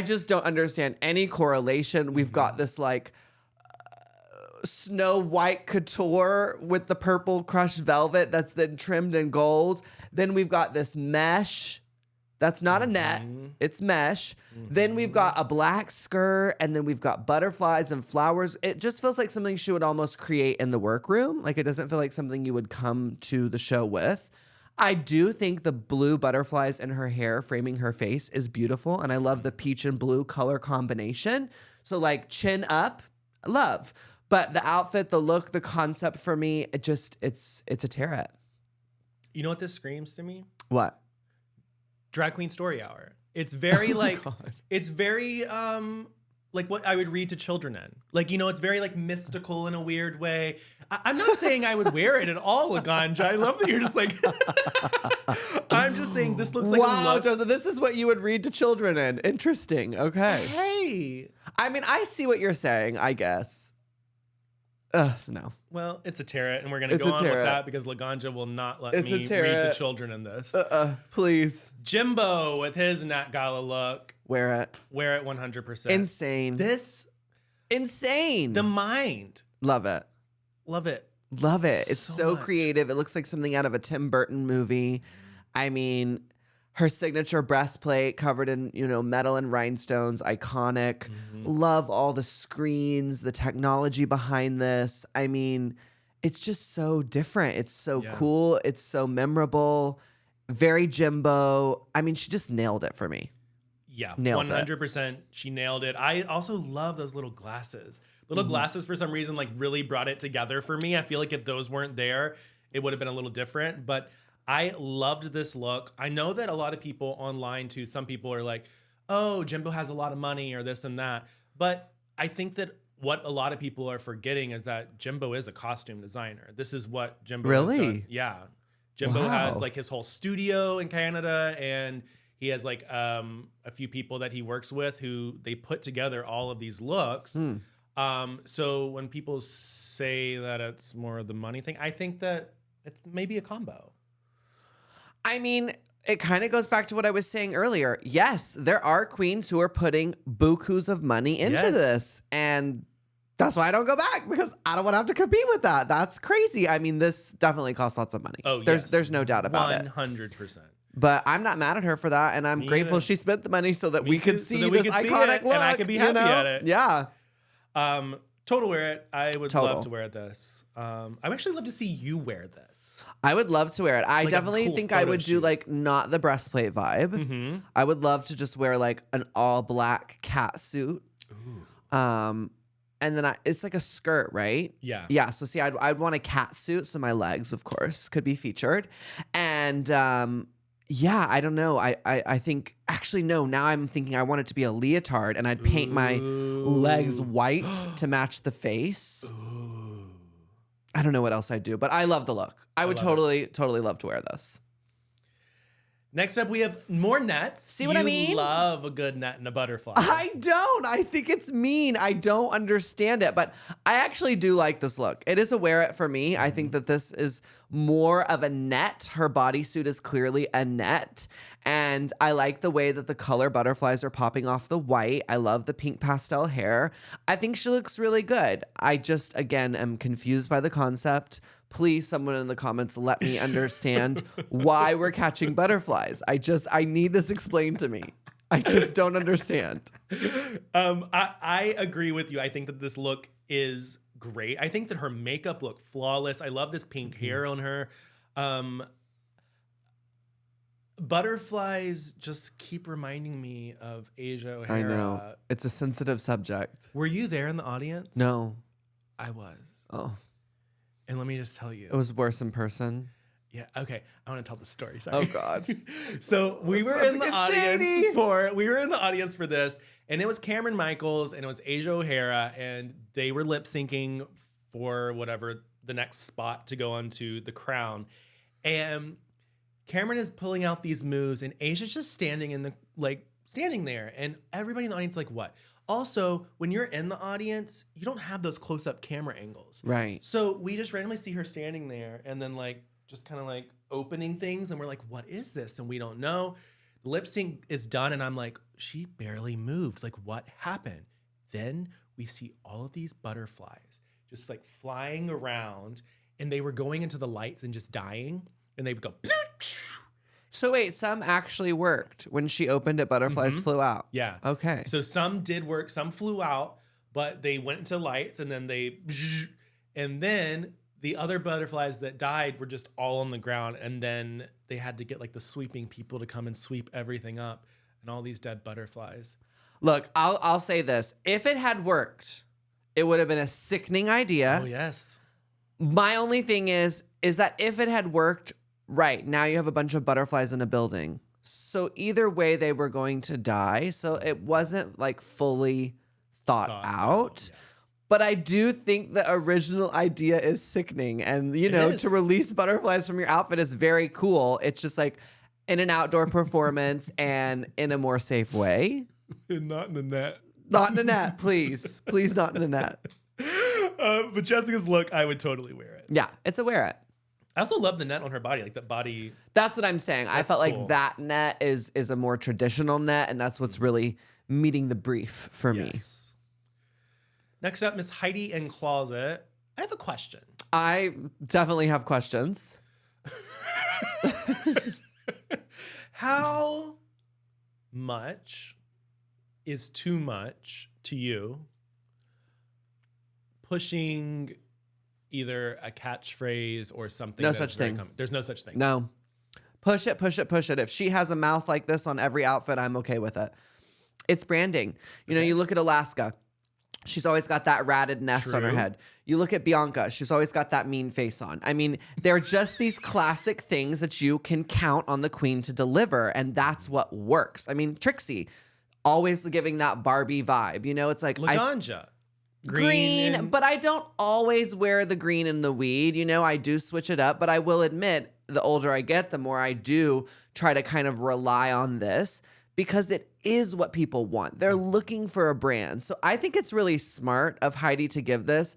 just don't understand any correlation. We've got this like snow white couture with the purple crushed velvet that's then trimmed in gold. Then we've got this mesh. That's not a net. It's mesh. Then we've got a black skirt, and then we've got butterflies and flowers. It just feels like something she would almost create in the workroom. Like, it doesn't feel like something you would come to the show with. I do think the blue butterflies in her hair framing her face is beautiful, and I love the peach and blue color combination. So, like, chin up, love. But the outfit, the look, the concept for me, it's a tear-it. You know what this screams to me? What? Drag Queen Story Hour. It's very it's very like what I would read to children in. Like, you know, it's very like mystical in a weird way. I'm not saying I would wear it at all, Laganja. I love that you're just like, I'm just saying this looks like wow, Joseph, this is what you would read to children in. Interesting. Okay. Hey. I mean, I see what you're saying, I guess. No. Well, it's a tear-it, and we're going to go on with that because Laganja will not let me read to children in this. Please. Jimbo with his Net Gala look. Wear it. Wear it 100%. Insane. Insane. The mind. Love it. Love it. Love it. It's so much. creative. It looks like something out of a Tim Burton movie. I mean, her signature breastplate covered in, you know, metal and rhinestones, iconic. Love all the screens, the technology behind this. I mean, it's just so different. It's so cool. It's so memorable. Very Jimbo. I mean, she just nailed it for me. Yeah, nailed 100%. She nailed it. I also love those little glasses. Little glasses, for some reason, like really brought it together for me. I feel like if those weren't there, it would have been a little different. But I loved this look. I know that a lot of people online too, some people are like, oh, Jimbo has a lot of money or this and that. But I think that what a lot of people are forgetting is that Jimbo is a costume designer. This is what Jimbo has done. Yeah. Jimbo has like his whole studio in Canada, and he has like a few people that he works with who they put together all of these looks. So when people say that it's more of the money thing, I think that it's maybe a combo. I mean, it kind of goes back to what I was saying earlier. Yes, there are queens who are putting bukus of money into this. And that's why I don't go back, because I don't want to have to compete with that. That's crazy. I mean, this definitely costs lots of money. Oh, there's no doubt about it. 100%. But I'm not mad at her for that. And I'm grateful she spent the money so that we could see this iconic look. And I could be happy at it. Yeah. Total wear it. I would love to wear this. I would actually love to see you wear this. I would love to wear it. I definitely think I would do like not the breastplate vibe. I would love to just wear like an all black cat suit. And then it's like a skirt, right? Yeah. Yeah. So see, I'd want a cat suit, so my legs, of course, could be featured. And yeah, I don't know. I think actually no. Now I'm thinking I want it to be a leotard, and I'd paint my legs white to match the face. I don't know what else I'd do, but I love the look. I would totally love to wear this. Next up, we have more nets. See what I mean? You love a good net and a butterfly. I don't. I think it's mean. I don't understand it, but I actually do like this look. It is a wear it for me. I think that this is more of a net. Her bodysuit is clearly a net, and I like the way that the color butterflies are popping off the white. I love the pink pastel hair. I think she looks really good. I just, again, am confused by the concept. Please, someone in the comments, let me understand why we're catching butterflies. I need this explained to me. I just don't understand. I agree with you. I think that this look is great. I think that her makeup looked flawless. I love this pink hair on her. Butterflies just keep reminding me of Asia O'Hara. I know. It's a sensitive subject. Were you there in the audience? No. I was. Oh. And let me just tell you. It was worse in person. Yeah. Okay. I want to tell the story. Sorry. Oh God. So we were in the audience for this, and it was Cameron Michaels and it was Asia O'Hara, and they were lip syncing for whatever the next spot to go onto The Crown, and Cameron is pulling out these moves, and Asia's just standing there, and everybody in the audience is like, what? Also, when you're in the audience, you don't have those close-up camera angles. Right. So we just randomly see her standing there, and then just kind of opening things, and we're like, what is this? And we don't know. The lip sync is done, and I'm like, she barely moved. Like, what happened? Then we see all of these butterflies just flying around, and they were going into the lights and just dying, and they would go. So wait, some actually worked. When she opened it, butterflies flew out. Yeah. Okay. So some did work, some flew out, but they went into lights, and then and then the other butterflies that died were just all on the ground, and then they had to get the sweeping people to come and sweep everything up, and all these dead butterflies. Look, I'll say this. If it had worked, it would have been a sickening idea. Oh, yes. My only thing is that if it had worked, right, now you have a bunch of butterflies in a building. So either way, they were going to die. So it wasn't fully thought out. Yeah. But I do think the original idea is sickening. And, to release butterflies from your outfit is very cool. It's just in an outdoor performance and in a more safe way. And not in the net. Not in the net, please. Please not in the net. But Jessica's look, I would totally wear it. Yeah, it's a wear it. I also love the net on her body, that body. That's what I'm saying. I felt cool. That net is a more traditional net, and that's what's really meeting the brief for me. Next up, Miss Heidi in Closet. I have a question. I definitely have questions. How much is too much to you pushing either a catchphrase or something? No such thing. There's no such thing. No. Push it, push it, push it. If she has a mouth like this on every outfit, I'm okay with it. It's branding. You know, you look at Alaska. She's always got that ratted nest on her head. You look at Bianca. She's always got that mean face on. I mean, they're just these classic things that you can count on the queen to deliver, and that's what works. I mean, Trixie, always giving that Barbie vibe. It's Laganja. Green, but I don't always wear the green in the weed. I do switch it up, but I will admit, the older I get, the more I do try to kind of rely on this because it is what people want. They're looking for a brand. So I think it's really smart of Heidi to give this.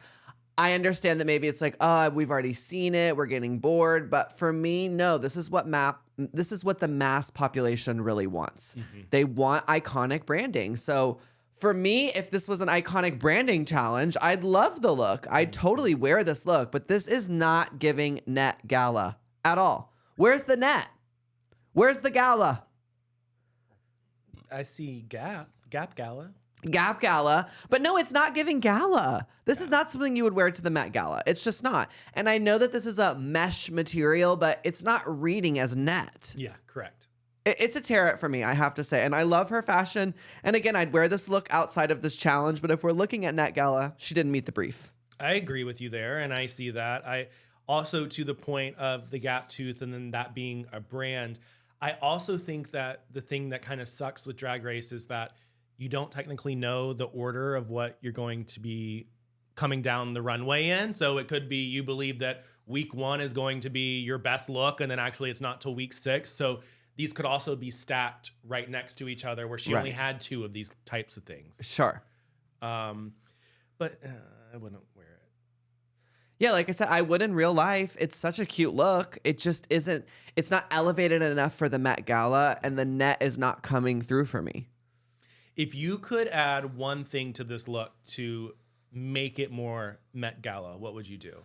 I understand that maybe it's we've already seen it, we're getting bored, but for me, no, this is what the mass population really wants. Mm-hmm. They want iconic branding. So for me, if this was an iconic branding challenge, I'd love the look. I'd totally wear this look, but this is not giving Net Gala at all. Where's the net? Where's the gala? I see Gap Gala. Gap Gala. But no, it's not giving gala. This is not something you would wear to the Met Gala. It's just not. And I know that this is a mesh material, but it's not reading as net. Yeah, correct. It's a tear it for me, I have to say. And I love her fashion. And again, I'd wear this look outside of this challenge. But if we're looking at Net Gala, she didn't meet the brief. I agree with you there. And I see that. I also, to the point of the gap tooth and then that being a brand, I also think that the thing that kind of sucks with Drag Race is that you don't technically know the order of what you're going to be coming down the runway in. So it could be you believe that week 1 is going to be your best look, and then actually it's not till week 6. So these could also be stacked right next to each other where she only had 2 of these types of things. Sure. But I wouldn't wear it. Yeah, like I said, I would in real life. It's such a cute look. It just isn't, it's not elevated enough for the Met Gala, and the net is not coming through for me. If you could add one thing to this look to make it more Met Gala, what would you do?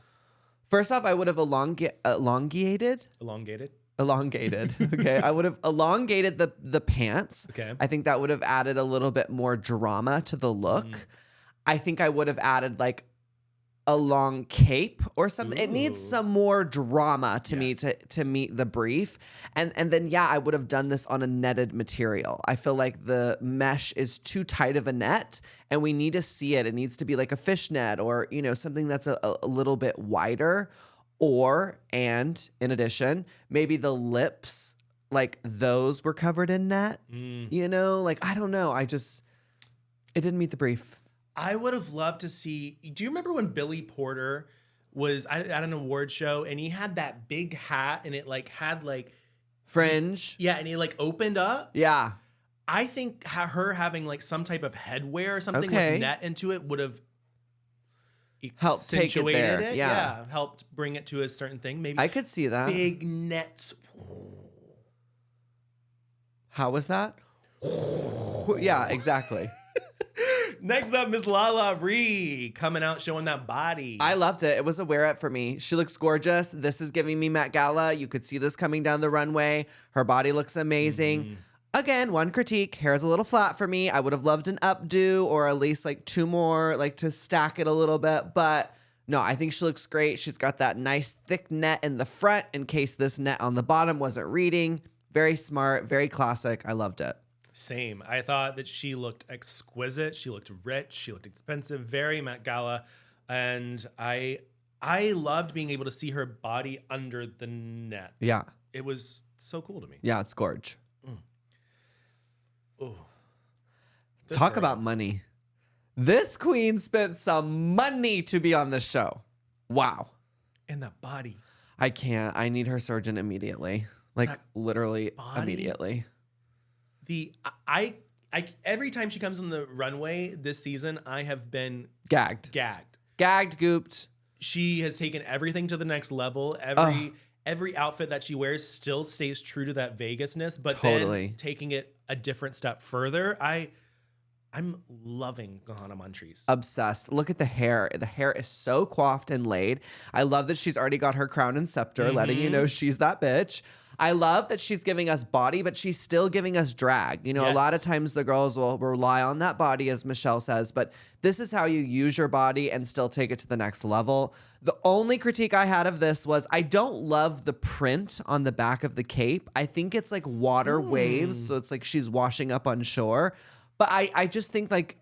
First off, I would have elongated. Elongated? Elongated. Okay. I would have elongated the pants. Okay. I think that would have added a little bit more drama to the look. I think I would have added like a long cape or something. It needs some more drama to me to meet the brief. And then I would have done this on a netted material. I feel like the mesh is too tight of a net and we need to see it. It needs to be like a fishnet or, something that's a little bit wider. And in addition, maybe the lips, like those were covered in net, like, I don't know. It didn't meet the brief. I would have loved to see. Do you remember when Billy Porter was at an award show and he had that big hat and it like had like fringe? Yeah, and he like opened up. Yeah. I think her having like some type of headwear or something with net into it would have helped take it there. It. Yeah, helped bring it to a certain thing. Maybe I could see that. Big nets. How was that? Yeah, exactly. Next up, Miss Lala Ree coming out showing that body. I loved it. It was a wear it for me. She looks gorgeous. This is giving me Met Gala. You could see this coming down the runway. Her body looks amazing. Again, one critique, hair's a little flat for me. I would have loved an updo or at least like two more, like to stack it a little bit. But no, I think she looks great. She's got that nice thick net in the front in case this net on the bottom wasn't reading. Very smart, very classic. I loved it. Same. I thought that she looked exquisite. She looked rich. She looked expensive. Very Met Gala. And I loved being able to see her body under the net. Yeah. It was so cool to me. Yeah, it's gorge. Oh. Talk about money. This queen spent some money to be on this show. Wow. And that body. I can't. I need her surgeon immediately. Like literally immediately. I every time she comes on the runway this season, I have been gagged, gooped. She has taken everything to the next level. Every outfit that she wears still stays true to that Vegasness, but then taking it a different step further. I'm loving Gahanna Montrese. Obsessed. Look at the hair. The hair is so coiffed and laid. I love that she's already got her crown and scepter, letting you know she's that bitch. I love that she's giving us body, but she's still giving us drag. A lot of times the girls will rely on that body, as Michelle says, but this is how you use your body and still take it to the next level. The only critique I had of this was I don't love the print on the back of the cape. I think it's like water waves, so it's like she's washing up on shore. But I just think like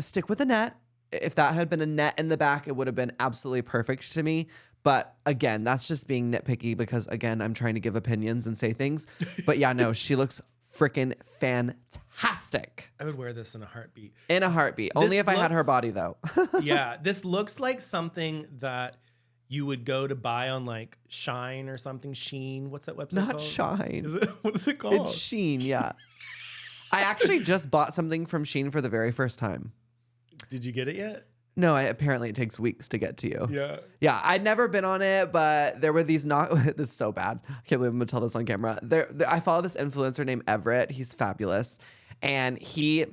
stick with the net. If that had been a net in the back, it would have been absolutely perfect to me. But again, that's just being nitpicky because, again, I'm trying to give opinions and say things. But yeah, no, she looks freaking fantastic. I would wear this in a heartbeat. In a heartbeat. Only if I had her body, though. Yeah, this looks like something that you would go to buy on like Shine or something. Sheen. What's that website called? Not Shine. What is it called? It's Sheen, yeah. I actually just bought something from Sheen for the very first time. Did you get it yet? No, apparently it takes weeks to get to you. Yeah. Yeah, I'd never been on it, but there were these this is so bad. I can't believe I'm going to tell this on camera. I follow this influencer named Everett. He's fabulous. And he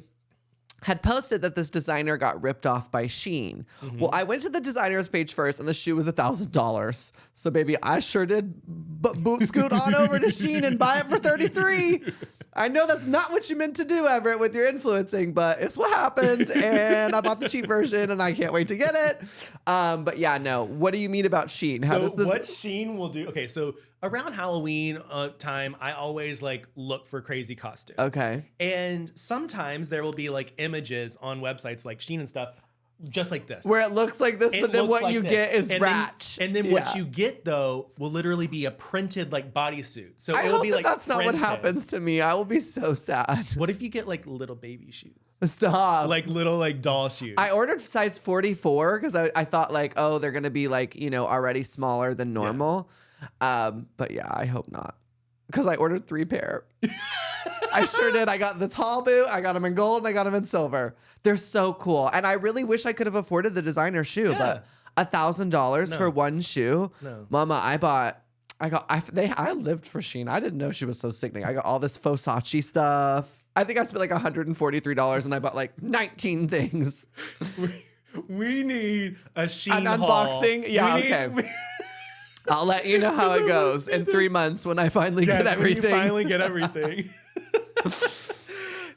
had posted that this designer got ripped off by Shein. Well, I went to the designer's page first and the shoe was $1,000. So baby, I sure did boot scoot on over to Shein and buy it for $33. I know that's not what you meant to do, Everett, with your influencing, but it's what happened. And I bought the cheap version and I can't wait to get it. But yeah, no. What do you mean about Shein? What Shein will do? Okay, so around Halloween time, I always like look for crazy costumes. Okay. And sometimes there will be like images on websites like Shein and stuff, just like this. Where it looks like this, but then what you get is ratch. And then what you get, though, will literally be a printed like bodysuit. So I it'll hope be that like that's not what happens to me. I will be so sad. What if you get like little baby shoes? Stop. Like little like doll shoes. I ordered size 44 because I thought like, oh, they're going to be like, already smaller than normal. Yeah. But yeah, I hope not. Because I ordered 3 pair. I sure did. I got the tall boot. I got them in gold and I got them in silver. They're so cool. And I really wish I could have afforded the designer shoe, but $1,000 for one shoe. No. Mama, I lived for Shein. I didn't know she was so sickening. I got all this Fossace stuff. I think I spent like $143 and I bought like 19 things. We need a Shein An unboxing? Yeah, okay. I'll let you know how it goes in 3 months when I finally get everything. When you finally get everything.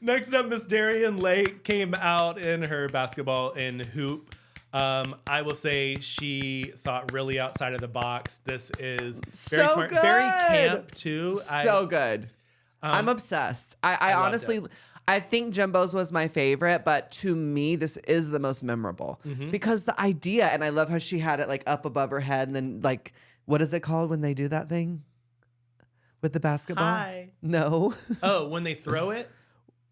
Next up, Miss Darian Lake came out in her basketball and hoop. I will say she thought really outside of the box. This is very so smart, good. very camp too. So good. I'm obsessed. I honestly, I think Jimbo's was my favorite, but to me, this is the most memorable because the idea, and I love how she had it like up above her head, and then like, what is it called when they do that thing with the basketball? Hi. No. Oh, when they throw it.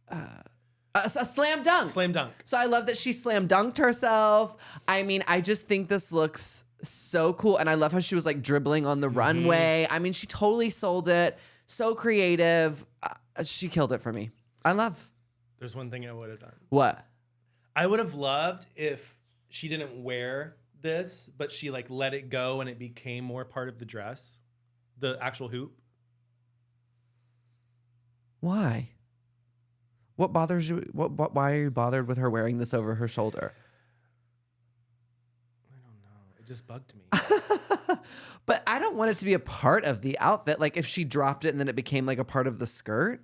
A slam dunk. Slam dunk. So I love that she slam dunked herself. I mean, I just think this looks so cool. And I love how she was like dribbling on the runway. I mean, she totally sold it. So creative. She killed it for me. I love. There's one thing I would have done. What? I would have loved if she didn't wear this, but she like let it go and it became more part of the dress, the actual hoop. Why? What bothers you? Why are you bothered with her wearing this over her shoulder? I don't know. It just bugged me. But I don't want it to be a part of the outfit. Like if she dropped it and then it became like a part of the skirt.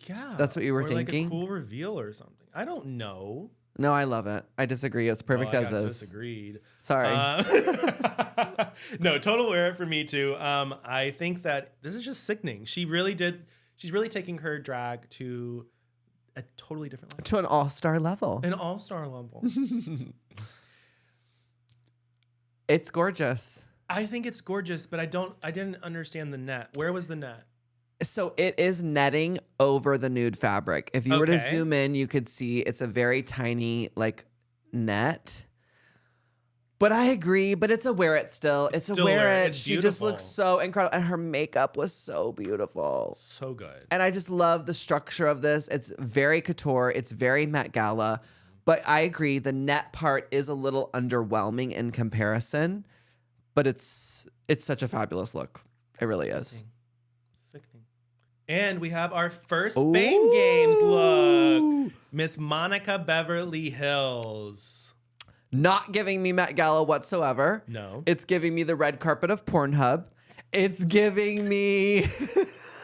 Yeah. That's what you were or thinking? Like a cool reveal or something. I don't know. No, I love it. I disagree. It's perfect as is. Disagreed. Sorry. No, total wear it for me too. I think that this is just sickening. She's really taking her drag to a totally different level. To an all-star level. An all-star level. It's gorgeous. I think it's gorgeous, but I didn't understand the net. Where was the net? So it is netting over the nude fabric. If you were to Okay. zoom in, you could see it's a very tiny like net. But I agree, but it's a wear it still. It's a still wear wear it. it. It's She just beautiful. looks so incredible. And her makeup was so beautiful. So good. And I just love the structure of this. It's very couture. It's very Met Gala. But I agree, the net part is a little underwhelming in comparison. But it's such a fabulous look. It really is. Sickening. And we have our first Fame Games look. Miss Monica Beverly Hills. Not giving me Met Gala whatsoever. No. It's giving me the red carpet of Pornhub. It's giving me...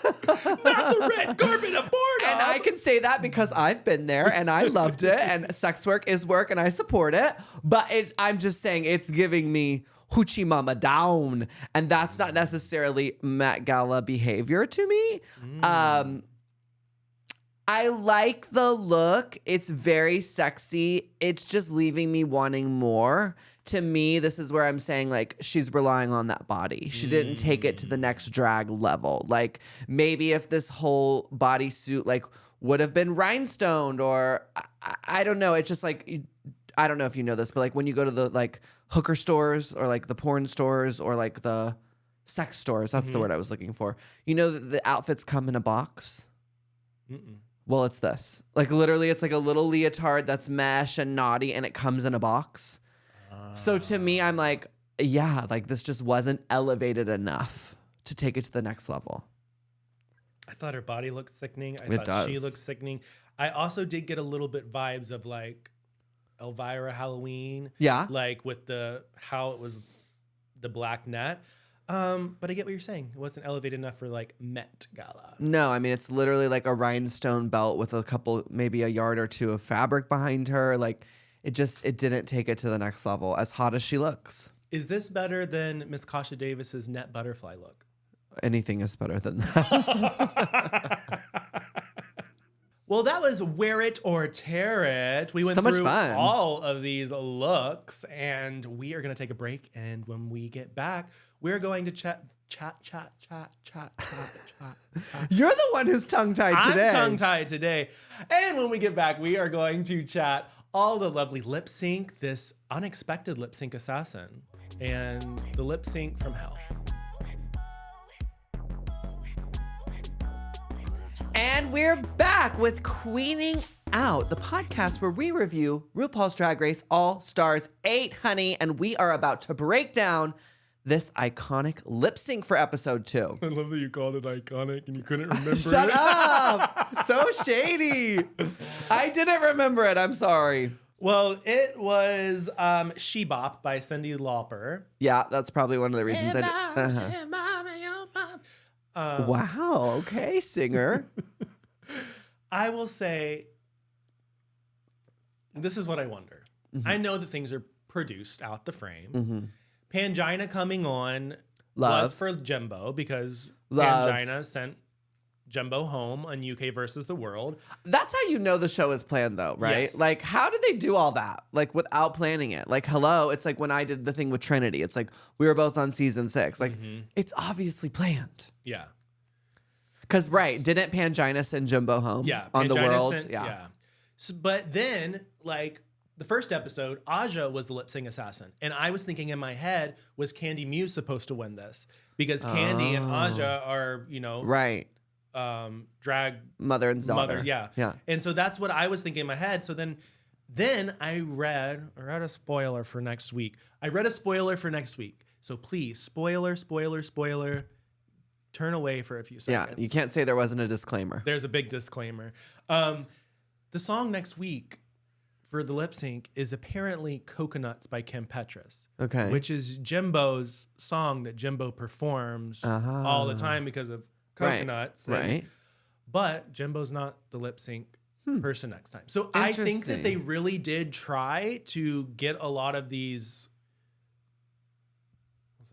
Not the red carpet of Pornhub. And I can say that because I've been there and I loved it. And sex work is work and I support it. But I'm just saying it's giving me hoochie mama down. And that's not necessarily Met Gala behavior to me. I like the look. It's very sexy. It's just leaving me wanting more. To me, this is where I'm saying, like, she's relying on that body. She didn't take it to the next drag level. Like, maybe if this whole bodysuit, like, would have been rhinestoned or I don't know. It's just like, I don't know if you know this, but like when you go to the like hooker stores or like the porn stores or like the sex stores, that's the word I was looking for. You know that the outfits come in a box? Well, it's this. Like literally it's like a little leotard that's mesh and naughty and it comes in a box. So to me, I'm like, yeah, like this just wasn't elevated enough to take it to the next level. I thought her body looked sickening. I It thought she does. looked sickening. I also did get a little bit vibes of like Elvira Halloween. Yeah. Like with how it was the black net. But I get what you're saying. It wasn't elevated enough for like Met Gala. No, I mean, it's literally like a rhinestone belt with a couple, maybe a yard or two of fabric behind her. Like it didn't take it to the next level as hot as she looks. Is this better than Miss Kasha Davis's net butterfly look? Anything is better than that. Well, that was Wear It or Tear It. We went So much through fun. all of these looks, and we are going to take a break. And when we get back, we're going to chat. You're the one who's tongue-tied today. I'm tongue-tied today. And when we get back, we are going to chat all the lovely lip sync, this unexpected lip sync assassin, and the lip sync from hell. And we're back with Queening Out, the podcast where we review RuPaul's Drag Race All Stars 8, honey. And we are about to break down this iconic lip sync for episode 2. I love that you called it iconic and you couldn't remember Shut it. up! So shady. I didn't remember it. I'm sorry. Well, it was She Bop by Cyndi Lauper. Yeah, that's probably one of the reasons wow, okay, singer. I will say, this is what I wonder. I know that things are produced out the frame. Pangina coming on was for Jimbo because Pangina sent Jimbo home on UK versus the world. That's how you know the show is planned, though, right? Yes. Like, how did they do all that? Like, without planning it? Like, hello? It's like when I did the thing with Trinity. It's like, we were both on season 6. Like, it's obviously planned. Yeah. Because, right, didn't Pangina send Jimbo home on the world? Yeah. So, but then, like, the first episode, Aja was the lip sync assassin. And I was thinking in my head, was Candy Muse supposed to win this? Because Candy and Aja are, you know... Right. Drag mother and daughter. Yeah. And so that's what I was thinking in my head. So then I read a spoiler for next week. So please, spoiler, turn away for a few seconds. Yeah, you can't say there wasn't a disclaimer. There's a big disclaimer. The song next week for the lip sync is apparently Coconuts by Kim Petras. Okay. Which is Jimbo's song that Jimbo performs all the time because of Coconuts. Right. But Jimbo's not the lip sync person next time. So I think that they really did try to get a lot of these. What's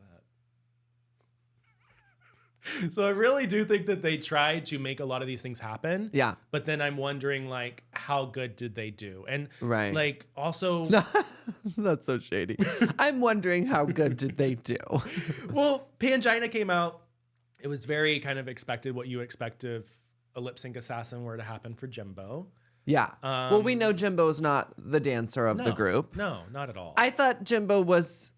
that? So I really do think that they tried to make a lot of these things happen. Yeah. But then I'm wondering, like, how good did they do? And like also that's so shady. I'm wondering how good did they do? Well, Pangina came out. It was very kind of expected what you expect if a lip sync assassin were to happen for Jimbo. Yeah. Well, we know Jimbo's not the dancer of the group. No, not at all. I thought Jimbo was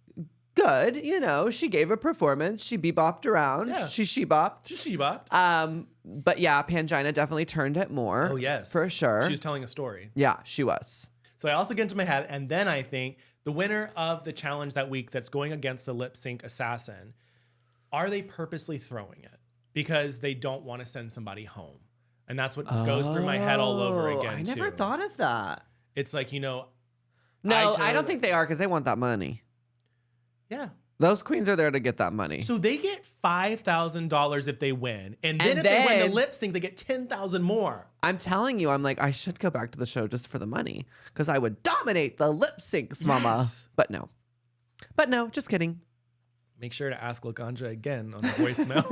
good. You know, she gave a performance. She bebopped around. Yeah. She bopped. She bopped. But yeah, Pangina definitely turned it more. Oh, yes. For sure. She was telling a story. Yeah, she was. So I also get into my head, and then I think the winner of the challenge that week that's going against the lip sync assassin, are they purposely throwing it because they don't want to send somebody home? And that's what goes through my head all over again, I never thought of that. It's like, you know... No, I don't think they are because they want that money. Yeah. Those queens are there to get that money. So they get $5,000 if they win. And then if they win the lip sync, they get $10,000 more. I'm telling you, I'm like, I should go back to the show just for the money because I would dominate the lip syncs, mama. But no, just kidding. Make sure to ask Laganja again on the voicemail.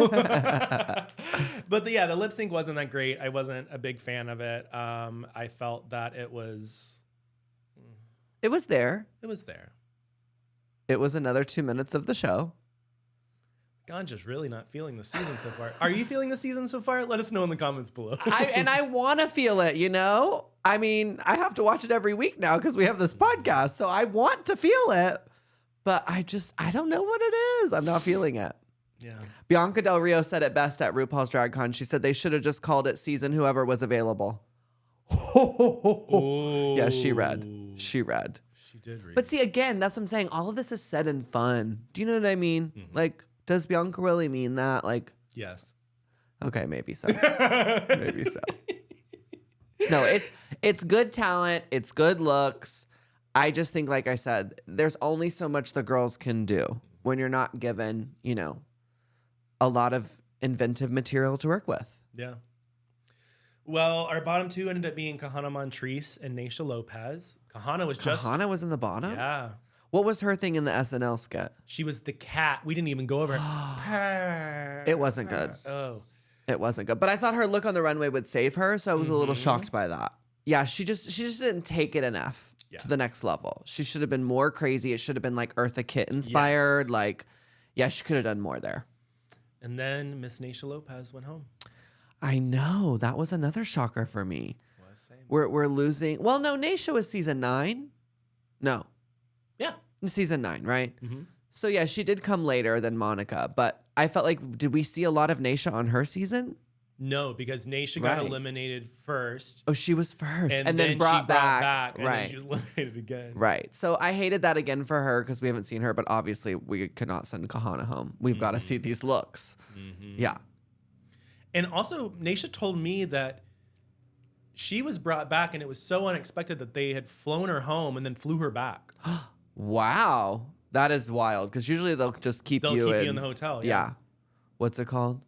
But the lip sync wasn't that great. I wasn't a big fan of it. I felt that it was there. It was there. It was another 2 minutes of the show. Ganja's really not feeling the season so far. Are you feeling the season so far? Let us know in the comments below. I want to feel it, you know? I mean, I have to watch it every week now because we have this podcast. So I want to feel it. But I don't know what it is. I'm not feeling it. Yeah. Bianca Del Rio said it best at RuPaul's Drag Con. She said they should have just called it Season Whoever Was Available. Yeah, she read. She did read. But see, again, that's what I'm saying. All of this is said in fun. Do you know what I mean? Mm-hmm. Like, does Bianca really mean that? Like, yes. Okay, maybe so. Maybe so. No, it's good talent. It's good looks. I just think, like I said, there's only so much the girls can do when you're not given, you know, a lot of inventive material to work with. Yeah. Well, our bottom two ended up being Kahana Montrese and Naysha Lopez. Kahana was in the bottom? Yeah. What was her thing in the SNL skit? She was the cat. We didn't even go over it. It wasn't good. Oh. It wasn't good. But I thought her look on the runway would save her, so I was a little shocked by that. Yeah, she just didn't take it enough to the next level. She should have been more crazy. It should have been like Eartha Kitt inspired. Yes. Like, yeah, she could have done more there. And then Miss Naysha Lopez went home. I know. That was another shocker for me. We're losing. Well, no, Naysha was season 9. No. Yeah. Season 9, right? Mm-hmm. So yeah, she did come later than Monica, but I felt like, did we see a lot of Naysha on her season? No, because Naysha got eliminated first. Oh, she was first. And then brought back. And right. then she was eliminated again. Right. So I hated that again for her because we haven't seen her, but obviously we could not send Kahana home. We've got to see these looks. Mm-hmm. Yeah. And also, Naysha told me that she was brought back, and it was so unexpected that they had flown her home and then flew her back. Wow. That is wild. Because usually they'll just keep They'll you keep you in the hotel. Yeah. What's it called?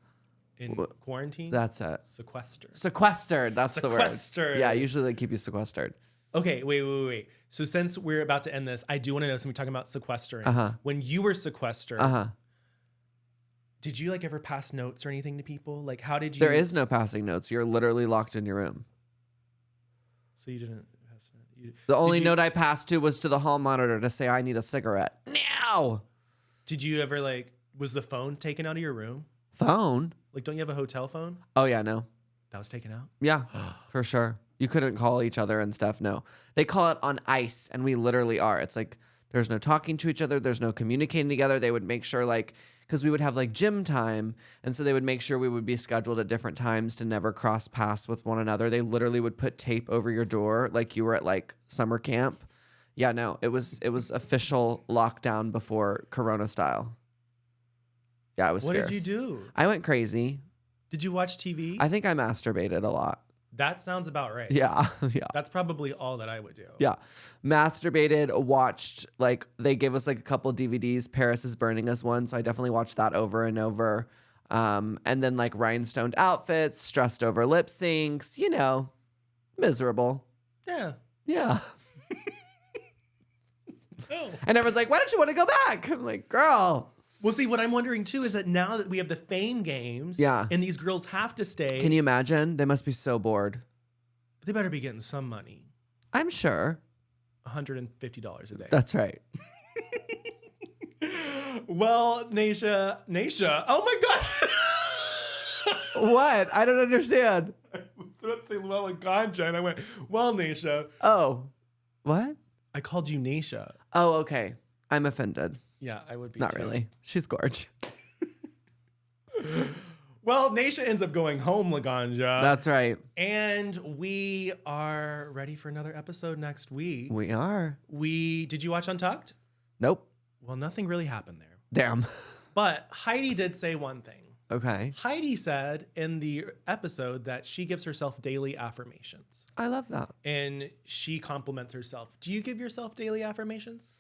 In quarantine? That's it. Sequestered. Sequestered. That's the word. Sequestered. Yeah, usually they keep you sequestered. Okay, wait. So since we're about to end this, I do want to know, something talking about sequestering. When you were sequestered, did you like ever pass notes or anything to people? Like, how did you? There is no passing notes. You're literally locked in your room. So you didn't pass it. The only note I passed to was to the hall monitor to say I need a cigarette. Now. Did you ever like, was the phone taken out of your room? Phone? Like, don't you have a hotel phone? Oh, yeah, no. That was taken out? Yeah, for sure. You couldn't call each other and stuff, no. They call it on ice, and we literally are. It's like there's no talking to each other. There's no communicating together. They would make sure, like, because we would have, like, gym time, and so they would make sure we would be scheduled at different times to never cross paths with one another. They literally would put tape over your door like you were at, like, summer camp. Yeah, no, it was official lockdown before Corona style. Yeah, it was fierce. What did you do? I went crazy. Did you watch TV? I think I masturbated a lot. That sounds about right. Yeah, yeah. That's probably all that I would do. Yeah. Masturbated, watched, like, they gave us, like, a couple DVDs. Paris is Burning us one, so I definitely watched that over and over. And then, like, rhinestoned outfits, stressed over lip syncs, you know, miserable. Yeah. Yeah. Oh. And everyone's like, why don't you want to go back? I'm like, girl. Well, see, what I'm wondering, too, is that now that we have the Fame Games, and these girls have to stay. Can you imagine? They must be so bored. They better be getting some money. I'm sure. $150 a day. That's right. Well, Naisha. Oh, my God. What? I don't understand. I was about to say, well, Laganja, and I went, well, Naisha. Oh. What? I called you Naisha. Oh, okay. I'm offended. Yeah, I would be. Not too. really. She's gorgeous. Well, Naisha ends up going home, Laganja. That's right. And we are ready for another episode next week. We are. Did you watch Untucked? Nope. Well, nothing really happened there. Damn. But Heidi did say one thing. Okay. Heidi said in the episode that she gives herself daily affirmations. I love that. And she compliments herself. Do you give yourself daily affirmations?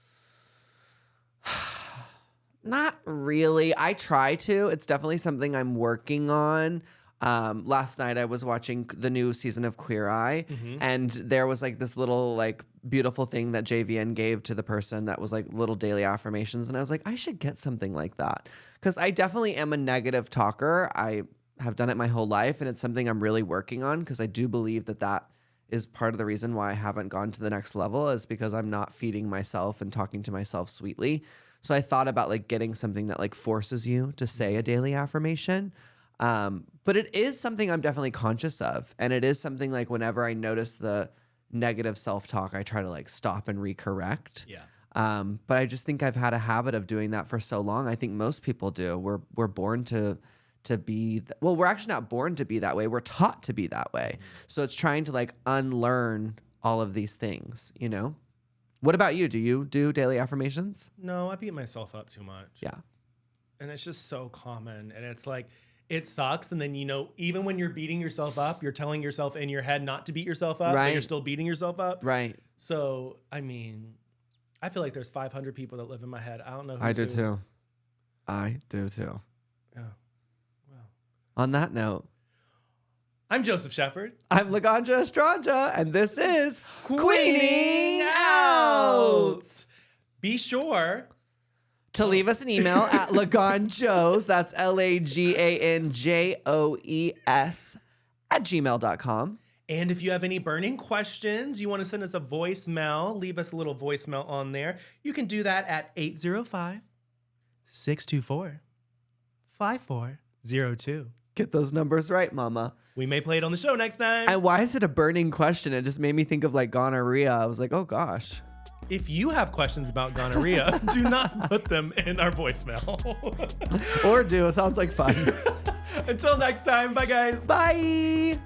Not really. I try to. It's definitely something I'm working on. Last night I was watching the new season of Queer Eye, and there was like this little like beautiful thing that JVN gave to the person that was like little daily affirmations, and I was like, I should get something like that because I definitely am a negative talker. I have done it my whole life, and it's something I'm really working on because I do believe that that is part of the reason why I haven't gone to the next level is because I'm not feeding myself and talking to myself sweetly. So I thought about like getting something that like forces you to say a daily affirmation. But it is something I'm definitely conscious of. And it is something like whenever I notice the negative self-talk, I try to like stop and recorrect. Yeah. But I just think I've had a habit of doing that for so long. I think most people do. We're born to be, well, we're actually not born to be that way. We're taught to be that way. So it's trying to like unlearn all of these things, you know? What about you? Do you do daily affirmations? No, I beat myself up too much. Yeah. And it's just so common. And it's like, it sucks. And then, you know, even when you're beating yourself up, you're telling yourself in your head not to beat yourself up. Right. But you're still beating yourself up. Right. So, I mean, I feel like there's 500 people that live in my head. I don't know who's I do who. too. I do too. Yeah. Well. On that note, I'm Joseph Shepard. I'm Laganja Estranja, and this is Queening Out. Be sure to leave us an email at laganjos, that's LAGANJOES @gmail.com. And if you have any burning questions, you want to send us a voicemail, leave us a little voicemail on there. You can do that at 805-624-5402. Get those numbers right, mama. We may play it on the show next time. And why is it a burning question? It just made me think of like gonorrhea. I was like, oh gosh. If you have questions about gonorrhea, do not put them in our voicemail. Or do. It sounds like fun. Until next time. Bye, guys. Bye.